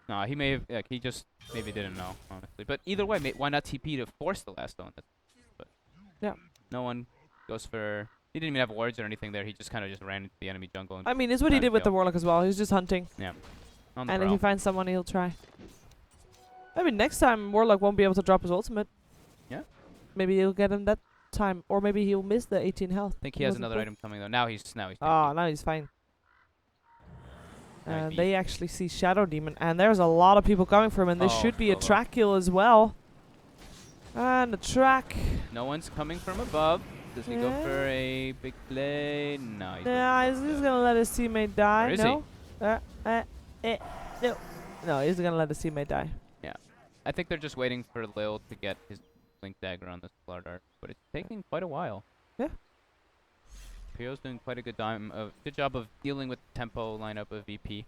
No, he may have. Like, he just maybe didn't know, honestly. But either way, why not TP to force the last stone? But Yeah. No one goes for. He didn't even have wards or anything there. He just kind of just ran into the enemy jungle. And I mean, it's what he Trying to did with the kill. Warlock as well. He's just hunting. on the And if prowl. he finds someone, he'll try. I mean, next time Warlock won't be able to drop his ultimate. Yeah. Maybe he'll get him that time. Or maybe he'll miss the 18 health. I think he has another item coming though. Now he's Oh, now he's fine. Nice beat. They actually see Shadow Demon. And there's a lot of people coming for him. And this Oh, should be a solo. track kill as well. And a track. No one's coming from above. Does he go Yeah. for a big play? No. He Yeah, he's going to let his teammate die. Where is he? no? No. No, he's going to let his teammate die. I think they're just waiting for Lil to get his Blink Dagger on this Blard Art, but it's taking quite a while. Yeah. Imperial's doing quite a good good job of dealing with the tempo lineup of VP.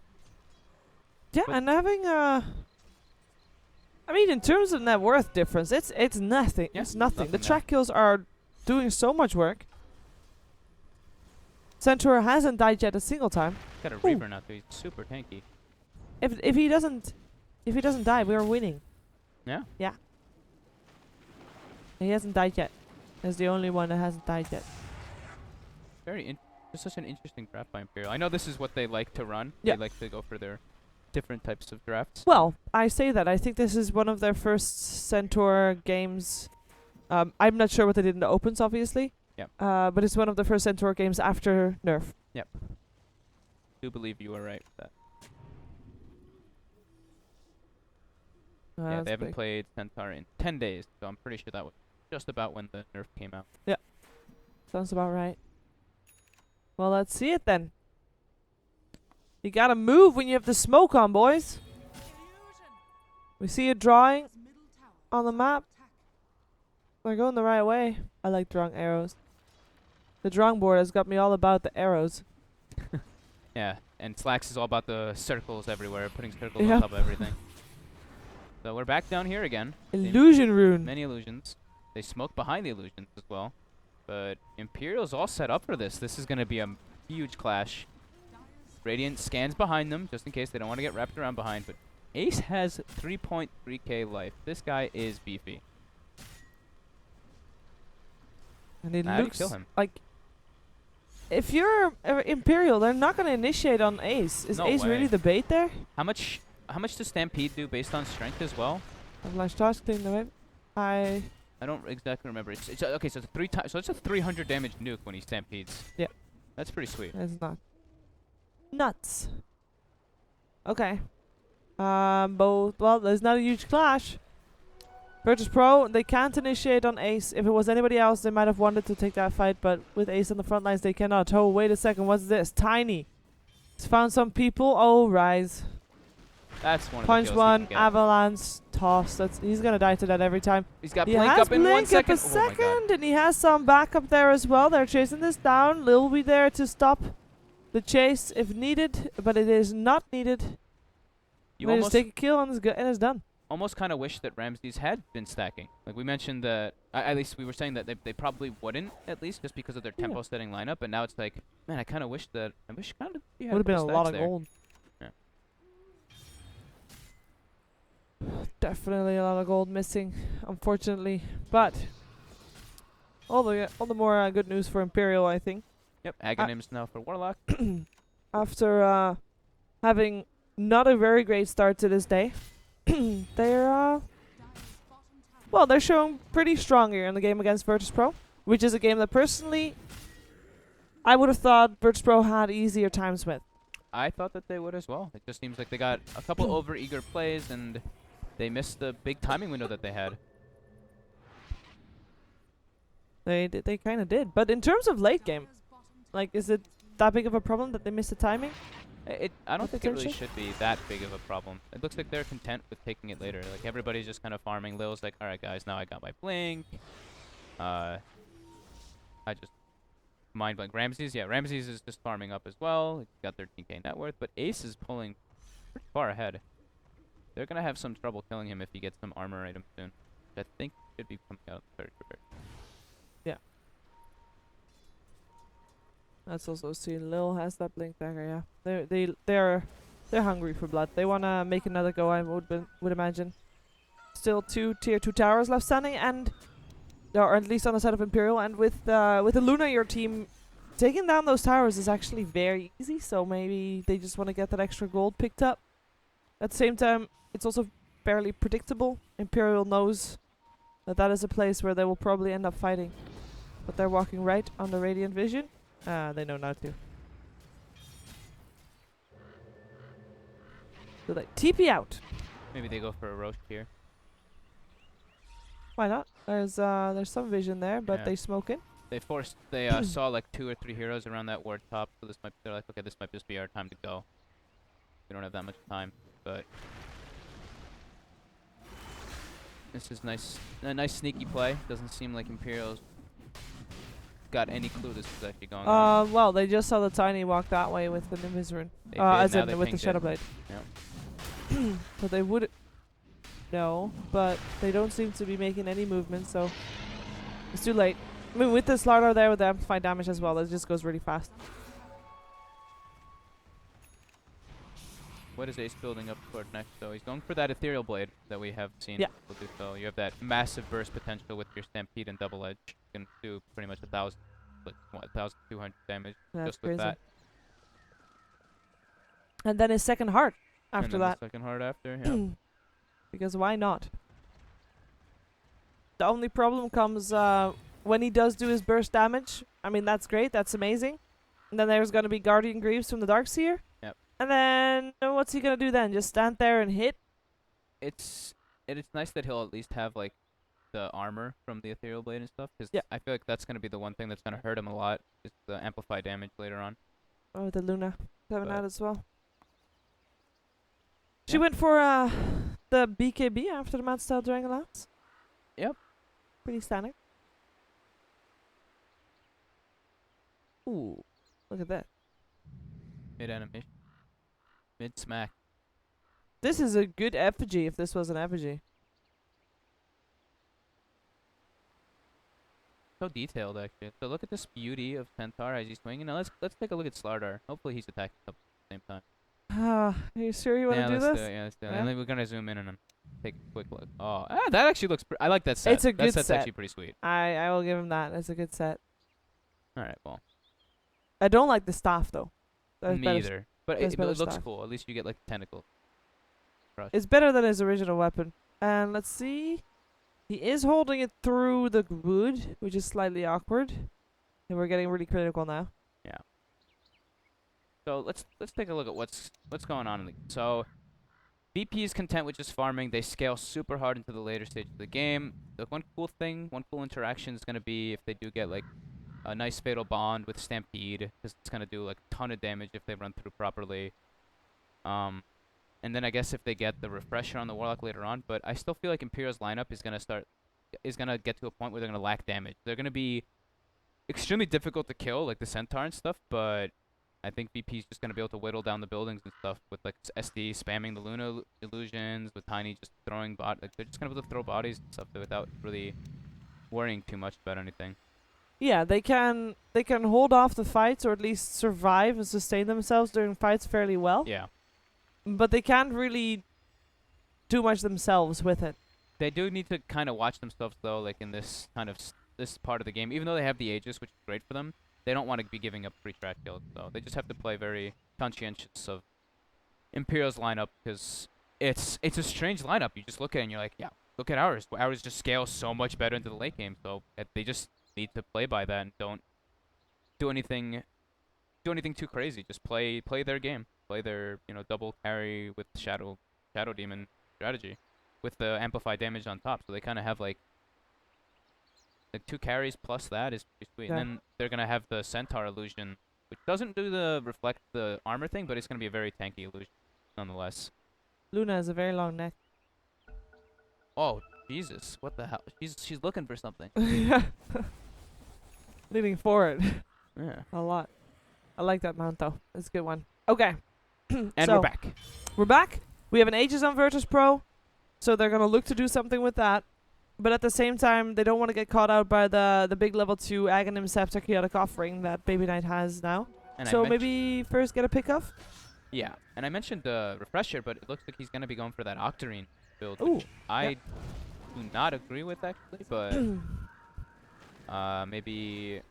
Yeah, But- and having I mean, in terms of net worth difference, it's nothing. Yeah, It's nothing. The nothing track kills are doing so much work. Centaur hasn't died yet a single time. Got a Ooh. Reaver now too. He's super tanky. If he doesn't die, we are winning. Yeah. Yeah. And he hasn't died yet. He's the only one that hasn't died yet. Just such an interesting draft by Imperial. I know this is what they like to run. Yeah. They like to go for their different types of drafts. Well, I say that. I think this is one of their first Centaur games. I'm not sure what they did in the opens, obviously. Yep. But it's one of the first Centaur games after nerf. I do believe you are right with that. Yeah, That's they haven't big. played Centaur in 10 days, so I'm pretty sure that was just about when the nerf came out. Sounds about right. Well, let's see it then. You gotta move when you have the smoke on, boys. We see a drawing on the map. We're going the right way. I like drawing arrows. The drawing board has got me all about the arrows. Yeah, and Slacks is all about the circles everywhere, putting circles Yep. on top of everything. So we're back down here again. Illusion rune. Many illusions. They smoke behind the illusions as well. But Imperial's all set up for this. This is going to be a huge clash. Radiant scans behind them, just in case they don't want to get wrapped around behind. But Ace has 3.3k life. This guy is beefy. And it How do you looks kill him? like if you're Imperial, they're not gonna initiate on Ace. Is No Ace really way. the bait there? How much does Stampede do based on strength as well? Avalanche toss, clean the way. I I don't exactly remember. It's okay, so it's a 300 damage nuke when he stampedes. Yeah. That's pretty sweet. It's not. Nuts. Okay. Both. Well, there's not a huge clash. Virtus.pro, they can't initiate on Ace. If it was anybody else, they might have wanted to take that fight, but with Ace on the front lines, they cannot. Oh, wait a second. What's this? Tiny. He's found some people. Oh, Rise. That's one of Punch the kills one. he can get. Avalanche. Toss. He's gonna die to that every time. He's got He blink has up in blink 1 up a second. Oh my god. second, and he has some backup there as well. They're chasing this down. Lil will be there to stop the chase if needed, but it is not needed. You They just almost take a kill and it's done. almost kind of wish that Ramses had been stacking. Like we mentioned that, at least we were saying that they probably wouldn't, at least just because of their Yeah. tempo setting lineup. And now it's like, man, I kind of wish he had Would have been a couple lot stacks of there. gold. Yeah. Definitely a lot of gold missing, unfortunately. But all the more good news for Imperial, I think. Yep, Aghanims now for Warlock. After having not a very great start to this day, they're well, they're showing pretty strong here in the game against Virtus Pro, which is a game that personally I would have thought Virtus Pro had easier times with. I thought that they would as well. It just seems like they got a couple over-eager plays, and they missed the big timing window that they had. They kind of did. But in terms of late game, like, is it that big of a problem that they missed the timing? I don't think it really Potential? should be that big of a problem. It looks like they're content with taking it later. Like, everybody's just kind of farming. Lil's like, alright guys, now I got my blink. I just mind blank. Ramses, yeah, Ramses is just farming up as well. He's got 13k net worth, but Ace is pulling pretty far ahead. They're gonna have some trouble killing him if he gets some armor item soon. Which I think should be coming out very quick. Let's also see Lil has that blink dagger. Yeah, they're hungry for blood. They wanna make another go. I would imagine. Still 2 tier 2 towers left standing, and or at least on the side of Imperial. And with the Luna, your team taking down those towers is actually very easy. So maybe they just want to get that extra gold picked up. At the same time, it's also fairly predictable. Imperial knows that that is a place where they will probably end up fighting, but they're walking right on the Radiant Vision. They know now too. So they TP out. Maybe they go for a roast here. Why not? There's some vision there, but Yeah. they smoke in. They saw like 2 or 3 heroes around that ward top, so they're like, okay, this might just be our time to go. We don't have that much time, but this is a nice sneaky play. Doesn't seem like Imperial's got any clue this is actually going on. Well, they just saw the Tiny walk that way with the Nimbus rune. They did, As now in they with the pinged it. Shadowblade. Yeah. But they would no, but they don't seem to be making any movement, so it's too late. I mean, with the Slardar there with the amplified damage as well, it just goes really fast. What is Ace building up toward next, though? He's going for that Ethereal Blade that we have seen Yeah. people do so. You have that massive burst potential with your Stampede and Double Edge. You can do pretty much 1,200 damage That's just with crazy. that. And then his second heart And after then that. the second heart after, yeah. Because why not? The only problem comes when he does do his burst damage. I mean, that's great. That's amazing. And then there's going to be Guardian Greaves from the Darkseer. Yep. And then what's he going to do then? Just stand there and hit? It's nice that he'll at least have like the armor from the Ethereal Blade and stuff, because Yeah. I feel like that's going to be the one thing that's going to hurt him a lot, is the amplified damage later on. Oh, the Luna. Having But- that as well. She Yeah. went for the BKB after the Mad Style Dragon Lance. Yep. Pretty standard. Ooh, look at that. Mid animation. Mid smack. This is a good effigy if this was an effigy. So detailed, actually. So look at this beauty of Centaur as he's swinging. Now let's take a look at Slardar. Hopefully he's attacking at the same time. Are you sure you want Yeah, to do let's this? do it. Yeah, let's do it. Yeah. And then we're gonna zoom in and then take a quick look. Oh, that actually looks. I like that set. It's a that good set's set. actually pretty sweet. I will give him that. It's a good set. All right, well, I don't like the staff though. That's me better- either. But there's it better looks stuff. cool. At least you get like the tentacle. It's better than his original weapon. And let's see. He is holding it through the wood, which is slightly awkward. And we're getting really critical now. Yeah. So let's take a look at what's going on in the so VP is content with just farming. They scale super hard into the later stage of the game. The one cool interaction is gonna be if they do get like a nice fatal bond with Stampede, because it's gonna do like a ton of damage if they run through properly. And then I guess if they get the refresher on the Warlock later on, but I still feel like Imperial's lineup is gonna get to a point where they're gonna lack damage. They're gonna be extremely difficult to kill, like the Centaur and stuff, but I think VP's just gonna be able to whittle down the buildings and stuff with like SD spamming the Luna illusions, with Tiny just throwing like they're just gonna be able to throw bodies and stuff without really worrying too much about anything. Yeah, they can hold off the fights or at least survive and sustain themselves during fights fairly well. Yeah. But they can't really do much themselves with it. They do need to kind of watch themselves though, like in this kind of this part of the game. Even though they have the Aegis, which is great for them, they don't want to be giving up free track kills. So they just have to play very conscientious of Imperial's lineup, because it's a strange lineup. You just look at it and you're like, yeah, look at ours. Ours just scales so much better into the late game. So they just need to play by that and don't do anything too crazy. Just play their game. Play their double carry with Shadow Demon strategy, with the amplified damage on top. So they kind of have like 2 carries plus that is pretty sweet. Yeah. And then they're gonna have the Centaur illusion, which doesn't do the reflect the armor thing, but it's gonna be a very tanky illusion nonetheless. Luna has a very long neck. Oh Jesus! What the hell? She's looking for something. Yeah. Leaning forward Yeah. a lot. I like that mount though. It's a good one. Okay. And So, we're back. We're back. We have an Aegis on Virtus Pro, so they're gonna look to do something with that. But at the same time, they don't want to get caught out by the big level 2 Aghanim Scepter Chaotic Offering that Baby Knight has now. And So maybe first get a pick off. yeah, and I mentioned Refresher, but it looks like he's gonna be going for that Octarine build, Ooh, which I do not agree with actually, but maybe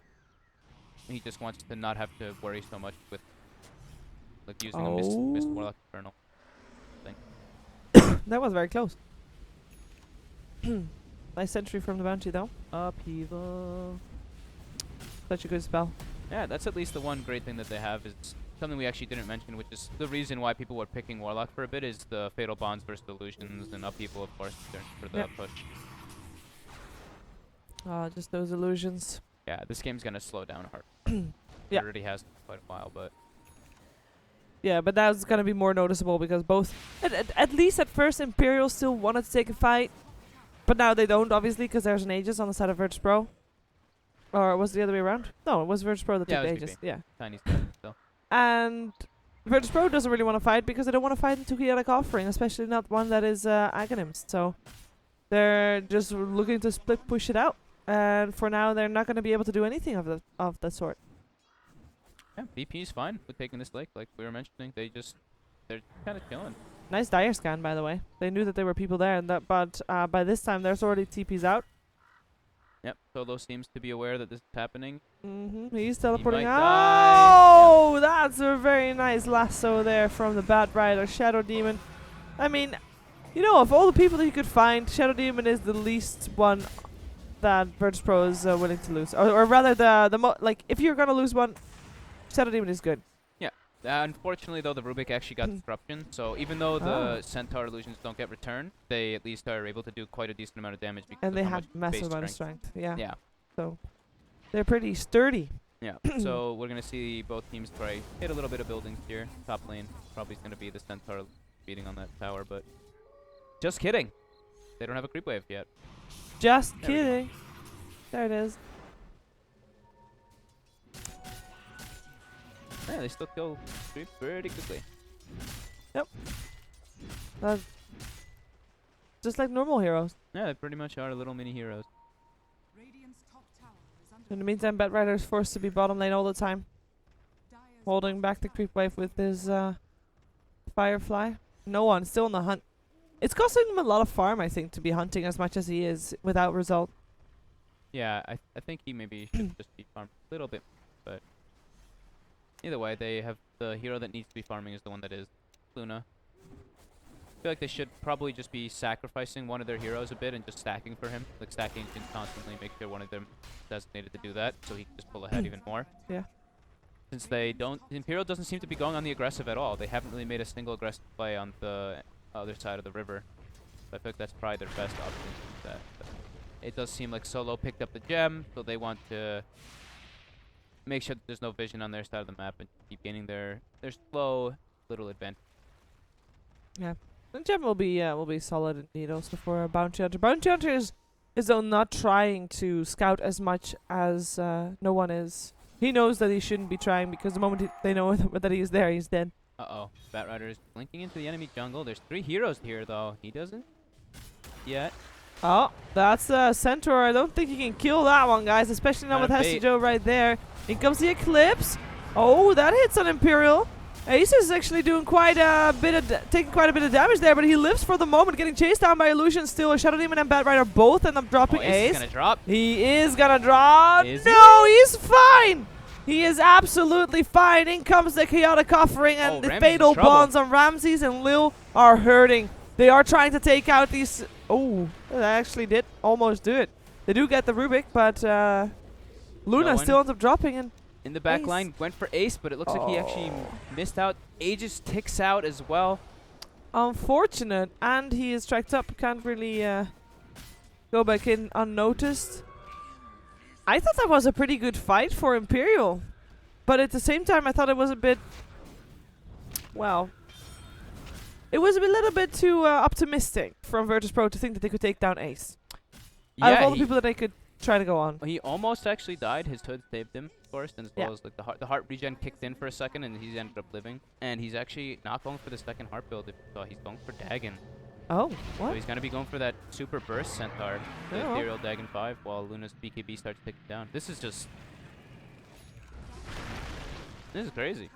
he just wants to not have to worry so much with like using a Mist Warlock Infernal. That was very close. Nice sentry from the Bounty though. Upheaval. Such a good spell. Yeah, that's at least the one great thing that they have, is something we actually didn't mention, which is the reason why people were picking Warlock for a bit, is the Fatal Bonds versus Illusions, and Upheaval, of course, for the push. Just those illusions. Yeah, this game's gonna slow down hard. Yeah. It already has for quite a while, but Yeah, but that's gonna be more noticeable because both, at least at first, Imperial still wanted to take a fight, but now they don't, obviously, because there's an Aegis on the side of Virtus Pro. Or was it the other way around? No, it was Virtus Pro that Yeah, took the it was Aegis. VP. Yeah. tiny stuff still. And Virtus Pro doesn't really want to fight because they don't want to fight into Chaotic Offering, especially not one that is Aghanims. So they're just looking to split push it out. And for now, they're not going to be able to do anything of that sort. Yeah, VP's fine with taking this lake, like we were mentioning. They're kind of chilling. Nice dire scan, by the way. They knew that there were people there, and but by this time, there's already TPs out. Yep, Solo seems to be aware that this is happening. He's teleporting might out. die. Oh, that's a very nice lasso there from the Bat Rider, Shadow Demon. I mean, of all the people that you could find, Shadow Demon is the least one that Virtus Pro is willing to lose. Or rather, if you're going to lose one, Shadow Demon is good. Yeah. Unfortunately, though, the Rubik actually got disruption. So even though the Centaur illusions don't get returned, they at least are able to do quite a decent amount of damage. Because And they of how have much massive base amount of strength. strength. Yeah. Yeah. So they're pretty sturdy. Yeah. So we're gonna see both teams try hit a little bit of buildings here. Top lane probably is gonna be the Centaur beating on that tower, but just kidding. They don't have a creep wave yet. Just There we go. kidding. There it is. Yeah, they still kill creep pretty quickly. Just like normal heroes. Yeah, they pretty much are little mini heroes. In the meantime, Bat Rider is forced to be bottom lane all the time, holding back the creep wave with his Firefly. No one, still on the hunt. It's costing him a lot of farm, I think, to be hunting as much as he is without result. Yeah, I think he maybe should just be farmed a little bit, but either way, they have the hero that needs to be farming is the one that is Luna. I feel like they should probably just be sacrificing one of their heroes a bit and just stacking for him. Like stacking can constantly make sure one of them is designated to do that, so he can just pull ahead even more. Yeah. Since they don't, Imperial doesn't seem to be going on the aggressive at all. They haven't really made a single aggressive play on the other side of the river. So I feel like that's probably their best option. But it does seem like Solo picked up the gem, so they want to make sure that there's no vision on their side of the map and keep gaining their slow little advantage. Yeah. And gem will be solid indeed also for a Bounty Hunter. Bounty Hunter is not trying to scout as much as no one is. He knows that he shouldn't be trying because the moment they know that he is there, he's dead. Uh-oh. Bat Rider is blinking into the enemy jungle. There's 3 heroes here, though. He doesn't yet. Oh, that's a Centaur. I don't think he can kill that one, guys, especially not Not with a bait. Hesijo right there. In comes the Eclipse. Oh, that hits on Imperial. Ace is actually doing quite a bit of taking quite a bit of damage there, but he lives for the moment, getting chased down by Illusion. Still, a Shadow Demon and Bat Rider both end up dropping. Oh, Ace Ace is gonna drop. He is gonna drop. Is No, he's fine. He is absolutely fine. In comes the Chaotic Offering, and the Ramsey's in fatal trouble. bonds on Ramses and Lil are hurting. They are trying to take out these. Oh, they actually did almost do it. They do get the Rubik, but Luna still ends up dropping. And in the back Ace. line, went for Ace, but it looks like he actually missed out. Aegis ticks out as well. unfortunate, and he is tracked up. Can't really go back in unnoticed. I thought that was a pretty good fight for Imperial, but at the same time I thought it was a bit, well, it was a little bit too optimistic from Virtus.pro to think that they could take down Ace. Out of all the people that they could try to go on. He almost actually died. His hood saved him, of course, and as well as like the heart regen kicked in for a second, and he ended up living. And he's actually not going for the second heart build. If you saw, he's going for Dagon. Oh, what? So he's gonna be going for that super burst centaur, the Imperial Dagon 5, while Luna's BKB starts ticking down. This is crazy.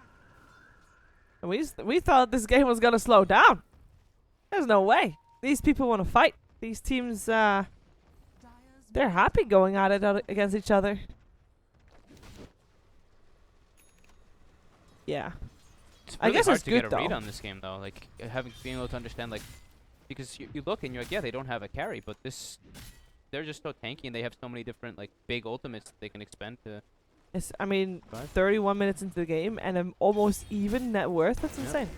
We thought this game was gonna slow down. There's no way. These people want to fight. These teams, they're happy going at it against each other. Yeah. It's I really guess hard it's to good get a read though. on this game though, like being able to understand, like, because you look and you're like, yeah, they don't have a carry, but they're just so tanky and they have so many different like big ultimates that they can expend to. It's, I mean, Right. 31 minutes into the game and an almost even net worth. That's insane.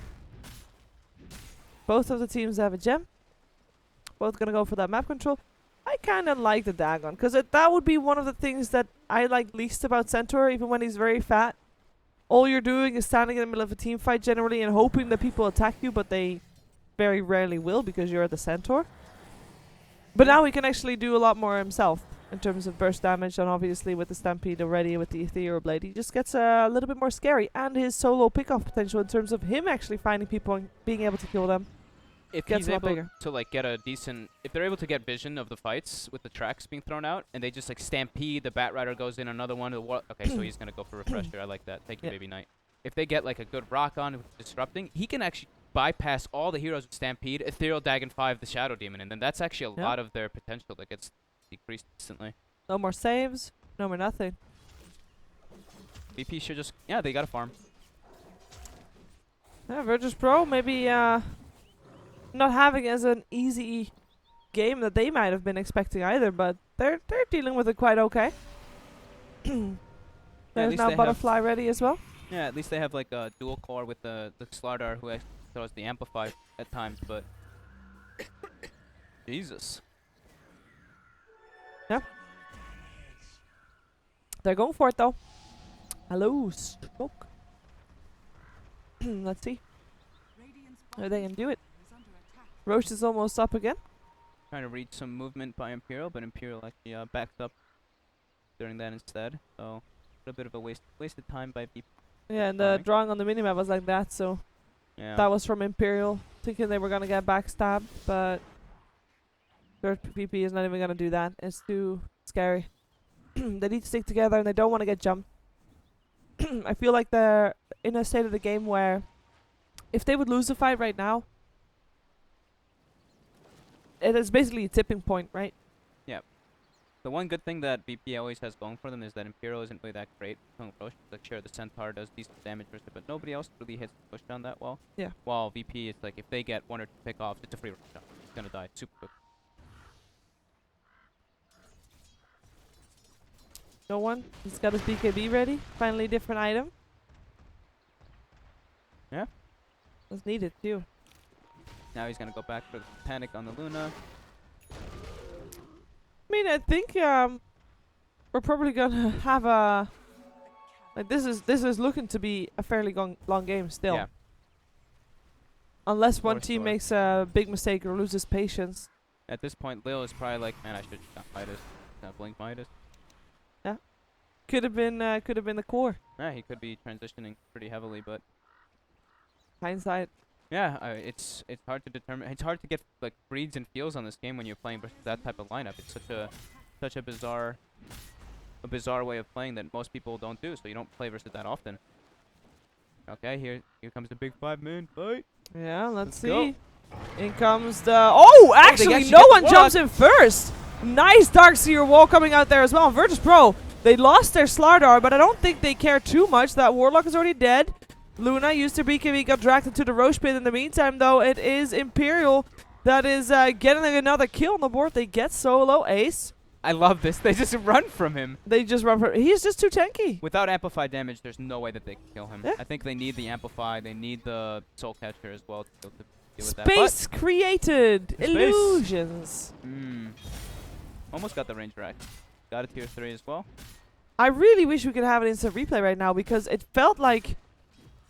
Both of the teams have a gem. Both gonna go for that map control. I kind of like the Dagon, because that would be one of the things that I like least about Centaur, even when he's very fat. All you're doing is standing in the middle of a team fight generally and hoping that people attack you, but they very rarely will because you're the Centaur. But now he can actually do a lot more himself in terms of burst damage, and obviously with the Stampede already, with the Ethereal Blade, he just gets a little bit more scary, and his solo pickoff potential in terms of him actually finding people and being able to kill them. If Gets he's a lot able bigger. to like get a decent, if they're able to get vision of the fights with the tracks being thrown out, and they just like stampede, the Bat Rider goes in, another one. Okay, so he's gonna go for refresher. I like that. Thank you, Yeah. Baby Knight. If they get like a good rock on with disrupting, he can actually bypass all the heroes with stampede, Ethereal Dagon 5, the Shadow Demon, and then that's actually a Yeah. lot of their potential that gets decreased instantly. No more saves, no more nothing. VP should just, yeah, they gotta farm. Yeah, Virtus.pro maybe not having as an easy game that they might have been expecting either, but they're dealing with it quite okay. There's least now they Butterfly ready as well. Yeah, at least they have like a dual core with the Slardar who actually throws the Amplify at times, but Jesus. They're going for it though. Hello, smoke. Let's see. Are they gonna do it? Roche is almost up again. Trying to read some movement by Imperial, but Imperial actually backed up during that instead. So a bit of a wasted time by VP. Yeah, and the Farming. drawing on the minimap was like that, so Yeah. that was from Imperial, thinking they were gonna get backstabbed, but third PP is not even gonna do that. It's too scary. They need to stick together and they don't want to get jumped. I feel like they're in a state of the game where if they would lose the fight right now, it is basically a tipping point, right? The one good thing that VP always has going for them is that Imperial isn't really that great. Roshan, like, sure, the Centaur does decent damage versus it, but nobody else really hits push down that well. Yeah. While VP, it's like if they get one or two pickoffs, it's a free shot. It's gonna die super quick. No one. He's got his BKB ready. Finally, different item. Yeah. That's needed too. Now he's gonna go back for the panic on the Luna. I mean, I think we're probably gonna have a like this is looking to be a fairly long game still. Yeah. Unless one Or team sure. makes a big mistake or loses patience. At this point, Lil is probably like, man, I should not Midas. Blink Midas. Could have been the core. Yeah, he could be transitioning pretty heavily, but Hindsight. yeah, it's hard to determine. It's hard to get like reads and feels on this game when you're playing versus that type of lineup. It's such a bizarre way of playing that most people don't do. So you don't play versus that often. Okay, here comes the big 5-man fight. Yeah, let's go. see. In comes the... Oh, actually, actually no get the one jumps Warlock. in first. Nice Darkseer wall coming out there as well. Virtus Pro, they lost their Slardar, but I don't think they care too much. That Warlock is already dead. Luna used her BKB, got dragged into the Roche pit. In the meantime, though, it is Imperial that is getting another kill on the board. They get solo ace. I love this. They just run from him. They just run for... He's just too tanky. Without amplified damage, there's no way that they can kill him. Yeah. I think they need the amplify. They need the soul catcher as well to be able to deal with that. Space created. Space. Illusions. Almost got the range rack. Got a tier 3 as well. I really wish we could have an instant replay right now because it felt like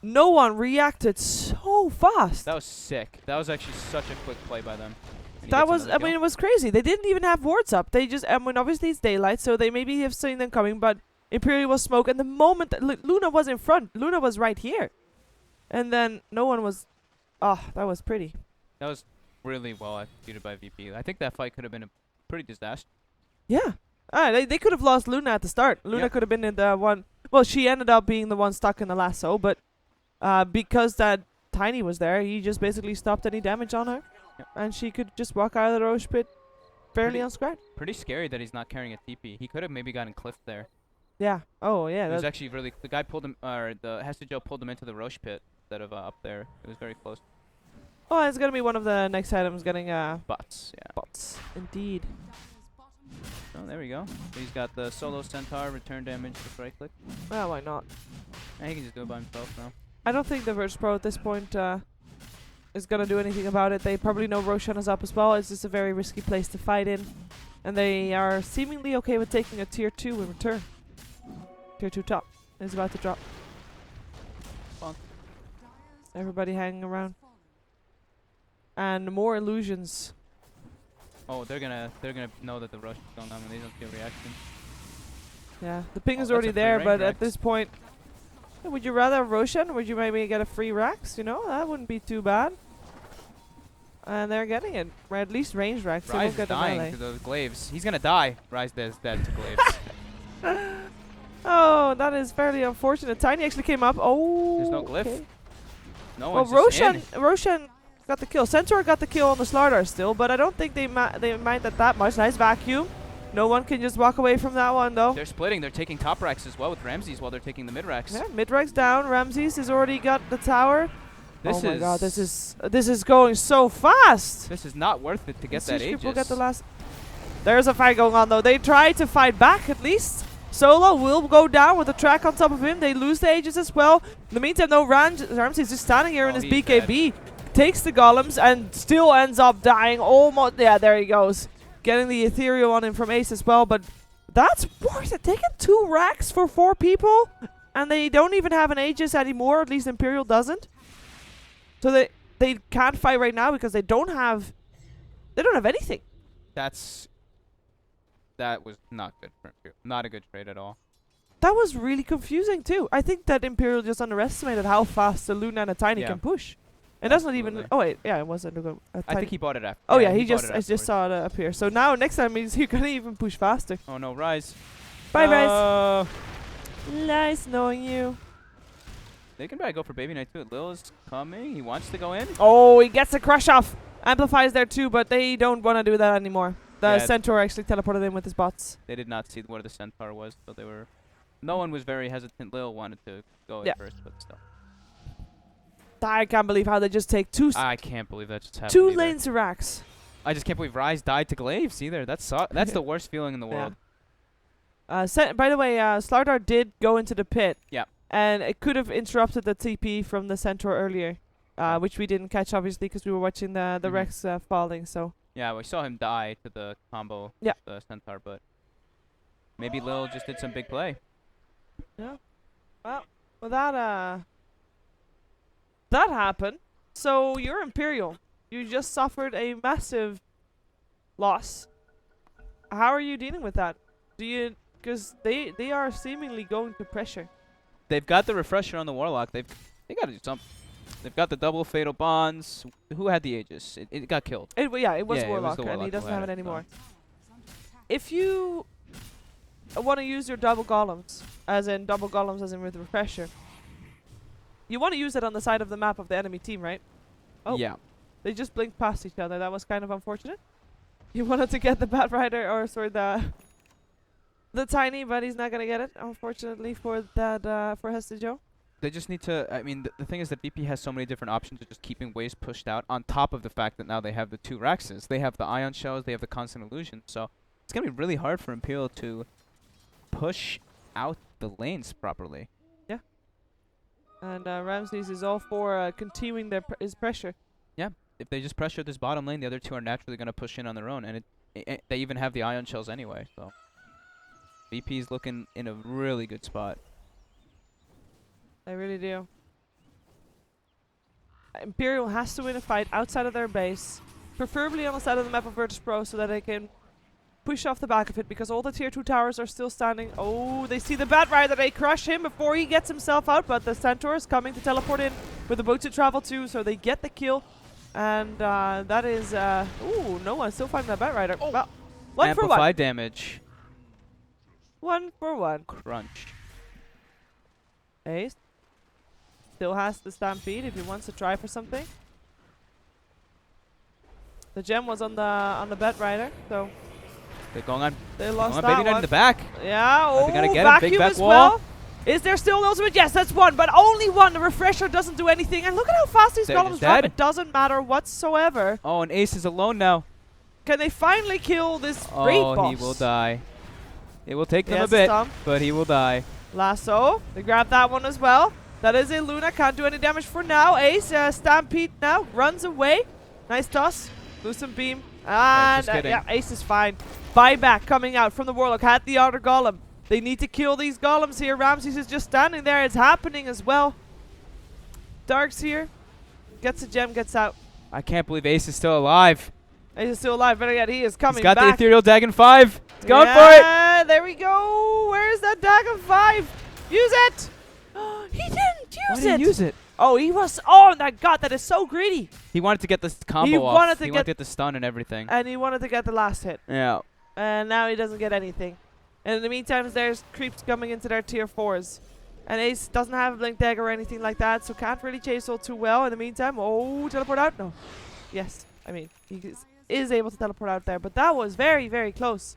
no one reacted so fast. That was sick. That was actually such a quick play by them. And he That gets was, another I kill. mean, it was crazy. They didn't even have wards up. They just, I mean, obviously it's daylight, so they maybe have seen them coming, but Imperial was smoke. And the moment that Luna was in front, Luna was right here. And then no one was, that was pretty. That was really well executed by VP. I think that fight could have been a pretty disaster. Yeah. They could have lost Luna at the start. Luna Yep. could have been in the one, well, she ended up being the one stuck in the lasso, but because that Tiny was there, he just basically stopped any damage on her. Yep. And she could just walk out of the Roche pit fairly Pretty- unscratched. Pretty scary that he's not carrying a TP. He could have maybe gotten clipped there. Yeah. Oh, yeah. It was that- actually really... The guy pulled him... Or the Hestagel pulled him into the Roche pit instead of up there. It was very close. Oh, it's going to be one of the next items getting Butts, yeah. bots. Indeed. Oh, there we go. So he's got the solo centaur, return damage with right click. Well, why not? And he can just do it by himself now. I don't think the Virtus Pro at this point is going to do anything about it. They probably know Roshan is up as well. It's just a very risky place to fight in. And they are seemingly okay with taking a tier 2 in return. Tier 2 top is about to drop. Bonk. Everybody hanging around. And more illusions. Oh, they're gonna know that the rush is going on when they don't see a reaction. Yeah, the ping Oh, is that's already a free there, range but Rex. at this point... Would you rather have Roshan? Would you maybe get a free Rax? You know, that wouldn't be too bad. And they're getting it. Or at least range Rax. They Rise won't is get the dying melee. to those glaives. He's gonna die. Rise is dead to glaives. Oh, that is fairly unfortunate. Tiny actually came up. Oh, There's no glyph. okay. No Well, one's just in. Roshan got the kill. Centaur got the kill on the Slardar still, but I don't think they mind that much. Nice vacuum. No one can just walk away from that one though. They're splitting. They're taking top racks as well with Ramses while they're taking the mid racks. Yeah, mid-Rex down. Ramses has already got the tower. This oh my is god, this is going so fast. this is not worth it to get that People Aegis. get the last. There's a fight going on though. They try to fight back at least. Solo will go down with the track on top of him. They lose the Aegis as well. In the meantime, though, Ramses just standing here in Oh, his he's BKB. Takes the golems and still ends up dying almost. Yeah, there he goes. Getting the ethereal on him from Ace as well. But that's worth it. Taking 2 racks for 4 people. And they don't even have an Aegis anymore. At least Imperial doesn't. So they can't fight right now because they don't have anything. That was not good for Imperial. Not a good trade at all. That was really confusing too. I think that Imperial just underestimated how fast the Luna and a Tiny Yeah. can push. And that's not even. Absolutely. Oh wait, yeah, it wasn't a I Tiny. think he bought it after. Oh yeah, he he bought just it I just afterwards. saw it up here. So now next time he's gonna even push faster. Oh no, Rise. Bye guys. Uh, Nice knowing you. They can probably go for Baby Knight too. Lil is coming. He wants to go in. Oh, he gets a crush off. Amplifies there too, but they don't want to do that anymore. The Yeah. Centaur actually teleported in with his bots. They did not see where the centaur was, so they were. No one was very hesitant. Lil wanted to go Yeah. at first, but still. I can't believe how they just take two I can't believe that just happened. two either. lanes of racks. I just can't believe Rise died to glaives either. That's the worst feeling in the world. By the way, Slardar did go into the pit. Yeah. And it could have interrupted the TP from the Centaur earlier, which we didn't catch obviously because we were watching the Mhm. Rex falling. So Yeah, we saw him die to the combo. Yeah. The centaur, but maybe Lil just did some big play. well, that happened. So you're Imperial. You just suffered a massive loss. How are you dealing with that? Because they are seemingly going to pressure. They've got the refresher on the Warlock. They got to do something. They've got the double fatal bonds. Who had the Aegis? It got killed. It was Yeah, it was Warlock, the and he Warlock doesn't who have had it it, so. anymore. If you want to use your double golems, as in with refresher, You want to use it on the side of the map of the enemy team, right? Oh. Yeah. They just blinked past each other. That was kind of unfortunate. He wanted to get the Bat Rider, or sorry, the Tiny, but he's not gonna get it, unfortunately, for that for Hester Joe. They just need to. I mean, the thing is that VP has so many different options of just keeping waves pushed out. On top of the fact that now they have the 2 Rexes, they have the Ion Shells, they have the Constant Illusion. So it's gonna be really hard for Imperial to push out the lanes properly. Yeah. And Ramses is all for continuing his pressure. Yeah. If they just pressure this bottom lane, the other 2 are naturally gonna push in on their own, and they even have the Ion Shells anyway. So VP's looking in a really good spot. They really do. Imperial has to win a fight outside of their base, preferably on the side of the map of Virtus Pro, so that they can push off the back of it, because all the tier 2 towers are still standing. Oh, they see the Bat Rider. They crush him before he gets himself out, but the Centaur is coming to teleport in with a boat to travel to, so they get the kill. And that is... ooh, no one still finding that Bat Rider. Oh. Well, 1 for 1. Amplify damage. 1 for 1. Crunch. Ace still has the Stampede if he wants to try for something. The gem was on the Bat Rider, so They're going on. they lost Going on that Baby Knight one. in the back. Yeah, Are they gonna oh, get him? Big vacuum back as wall. well. Is there still an ultimate? Yes, that's 1, but only 1. The refresher doesn't do anything. And look at how fast these They're golems just drop. dead. It doesn't matter whatsoever. Oh, and Ace is alone now. Can they finally kill this raid boss? Oh, he will die. It will take them Yes, a bit, Tom. but he will die. Lasso. They grab that one as well. That is a Luna. Can't do any damage for now. Ace, Stampede now. Runs away. Nice toss. Loosen beam. And just kidding. yeah, Ace is fine. Buyback coming out from the Warlock. Had the other golem. They need to kill these golems here. Ramses is just standing there. It's happening as well. Dark's here. Gets a gem, gets out. I can't believe Ace is still alive. Ace is still alive. Better yet, he is coming He's got back. the Ethereal Dagon 5. He's going for Yeah, there we go. Where's that Dagon 5? Use it. He didn't it. Why use did it. he use it? Oh, he was. Oh my God, that is so greedy. He wanted to get this combo He off. wanted to He wanted get- to get the stun and everything. And he wanted to get the last hit. Yeah. And now he doesn't get anything. And in the meantime, there's creeps coming into their tier 4s. And Ace doesn't have a blink dagger or anything like that, so can't really chase all too well. In the meantime, oh, teleport out? No. Yes, I mean, he is able to teleport out there, but that was very, very close.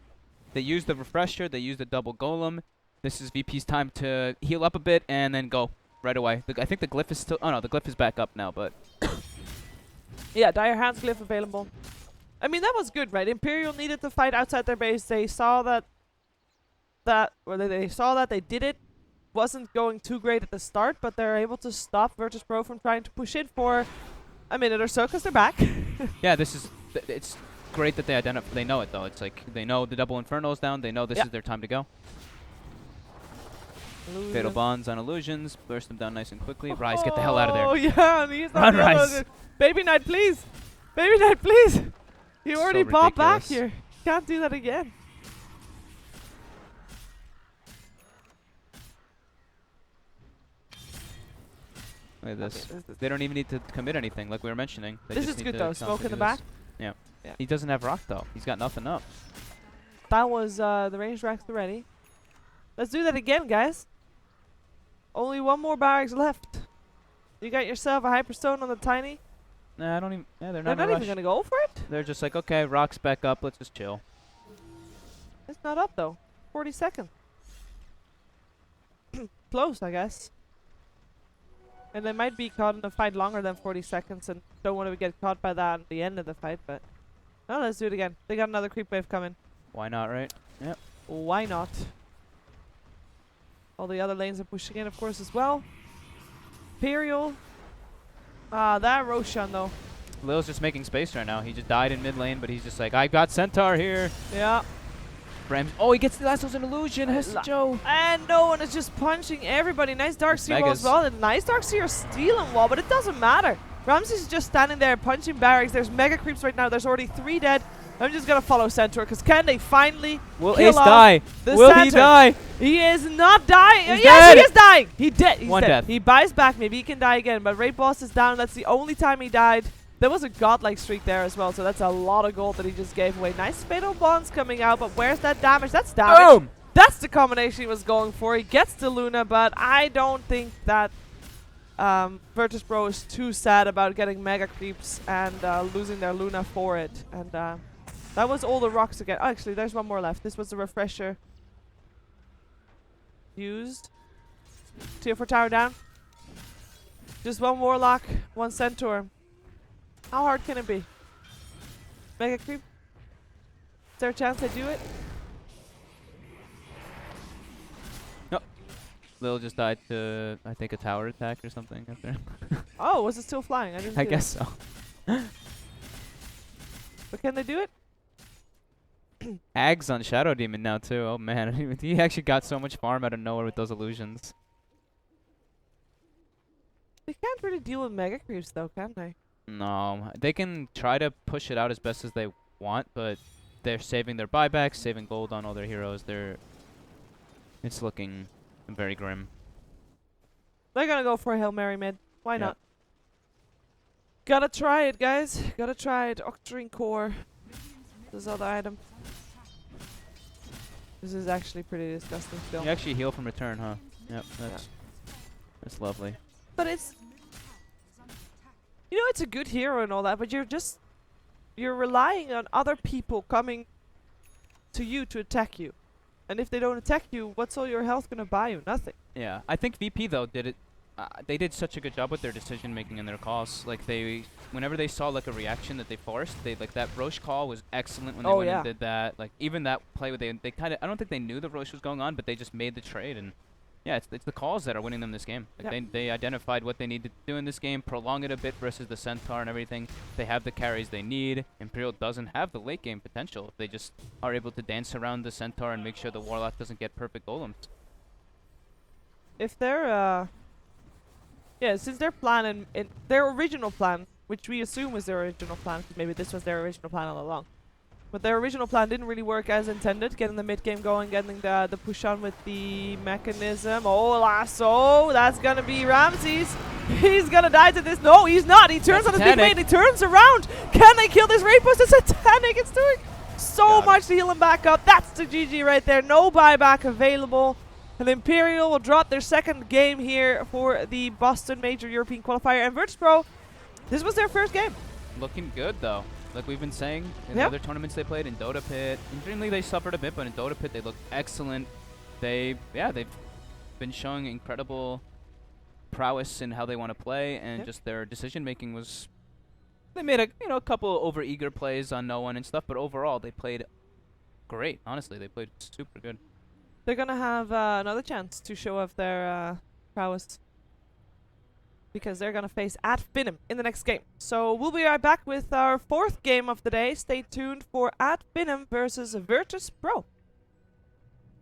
They used the refresher. They used the double golem. This is VP's time to heal up a bit and then go right away. I think the glyph is still... Oh, no, the glyph is back up now, but... Yeah, Dire Hands glyph available. I mean, that was good, right? Imperial needed to fight outside their base. They saw that... They saw that they did it. Wasn't going too great at the start, but they're able to stop Virtus Pro from trying to push in for a minute or so, because they're back. Yeah, this is... It's great that they know it, though. It's like they know the double Inferno's down. They know this is their time to go. Illusion. Fatal Bonds on Illusions. Burst them down nice and quickly. Rise, get the hell out of there. Oh, yeah. And he's Run, not the Rise. other- Baby Knight, please. Baby Knight, please. You So already bought back ridiculous. here. Can't do that again. Look at this. Okay, this- They don't even need to commit anything, like we were mentioning. They This just is need good, to though. Smoke in the constantly do back. this. Yeah. Yeah. He doesn't have rock, though. He's got nothing up. That was the ranged racks already. Let's do that again, guys. Only 1 more barracks left. You got yourself a Hyperstone on the Tiny. Nah, I don't even... Yeah, they're They're not not in a even rush. going to go for it. They're just like, okay, rock's back up. Let's just chill. It's not up, though. 40 seconds. Close, I guess. And they might be caught in a fight longer than 40 seconds and don't want to get caught by that at the end of the fight, but... No, let's do it again. They got another creep wave coming. Why not, right? Yep. Why not? All the other lanes are pushing in, of course, as well. Imperial. That Roshan, though. Lil's just making space right now. He just died in mid lane, but he's just like, I got Centaur here. Yeah. Oh, he gets the last an illusion. Hester Joe. And no one is just punching everybody. Nice Dark It's Sea wall as Megas. well. And nice Dark Sea stealing wall, but it doesn't matter. Ramses is just standing there punching barracks. There's mega creeps right now. There's already 3 dead. I'm just gonna follow Centaur because can they finally Will kill Ace off die? the Will he Centaur? die? He is not dying. He's Yes, dead. he is dying. He's One dead. death. He buys back. Maybe he can die again. But Raid Boss is down. That's the only time he died. There was a godlike streak there as well, so that's a lot of gold that he just gave away. Nice Fatal Bonds coming out, but where's that damage? That's damage. Boom! That's the combination he was going for. He gets to Luna, but I don't think that Virtus Pro is too sad about getting mega creeps and losing their Luna for it. And that was all the rocks again. Oh, actually, there's one more left. This was the refresher used. Tier 4 tower down. Just one Warlock, one Centaur. How hard can it be? Mega creep? Is there a chance I do it? Lil just died to, I think, a tower attack or something up there. Oh, was it still flying? I didn't I see guess so. that. But can they do it? Ag's on Shadow Demon now too. Oh man, he actually got so much farm out of nowhere with those illusions. They can't really deal with mega creeps though, can they? No, they can try to push it out as best as they want, but they're saving their buybacks, saving gold on all their heroes. It's looking very grim. They're gonna go for a Hail Mary mid. Why Yep. not? Gotta try it, guys. Gotta try it. Octarine Core. This other item. This is actually pretty disgusting still. You actually heal from return, huh? Yep, that's lovely. But it's... You know, it's a good hero and all that, but you're relying on other people coming to you to attack you. And if they don't attack you, what's all your health gonna buy you? Nothing. Yeah, I think VP though did it. They did such a good job with their decision making and their calls. Like whenever they saw like a reaction that they forced, like that Roche call was excellent when they went and did that. Like even that play where they kind of, I don't think they knew the Roche was going on, but they just made the trade. And yeah, it's the calls that are winning them this game. Like they identified what they needed to do in this game, prolong it a bit versus the Centaur and everything. They have the carries they need. Imperial doesn't have the late game potential. They just are able to dance around the Centaur and make sure the Warlock doesn't get perfect golems. If they're yeah, since their plan in their original plan, which we assume was their original plan, 'cause maybe this was their original plan all along, but their original plan didn't really work as intended. Getting the mid game going, getting the push on with the mechanism. Oh, lasso! That's gonna be Ramses. He's gonna die to this. No, he's not. He turns on his big mate. He turns around. Can they kill this raid post? It's a Titanic. It's doing so much to heal him back up. That's the GG right there. No buyback available. And Imperial will drop their second game here for the Boston Major European Qualifier. And Virtus Pro, this was their first game. Looking good though. Like we've been saying in the other tournaments they played, in Dota Pit. In Dream League they suffered a bit, but in Dota Pit they looked excellent. They've been showing incredible prowess in how they want to play, and just their decision making was. They made a couple over eager plays on no one and stuff, but overall they played great. Honestly, they played super good. They're gonna have another chance to show off their prowess, because they're gonna face at Finham in the next game. So we'll be right back with our fourth game of the day. Stay tuned for at Finham versus Virtus Pro.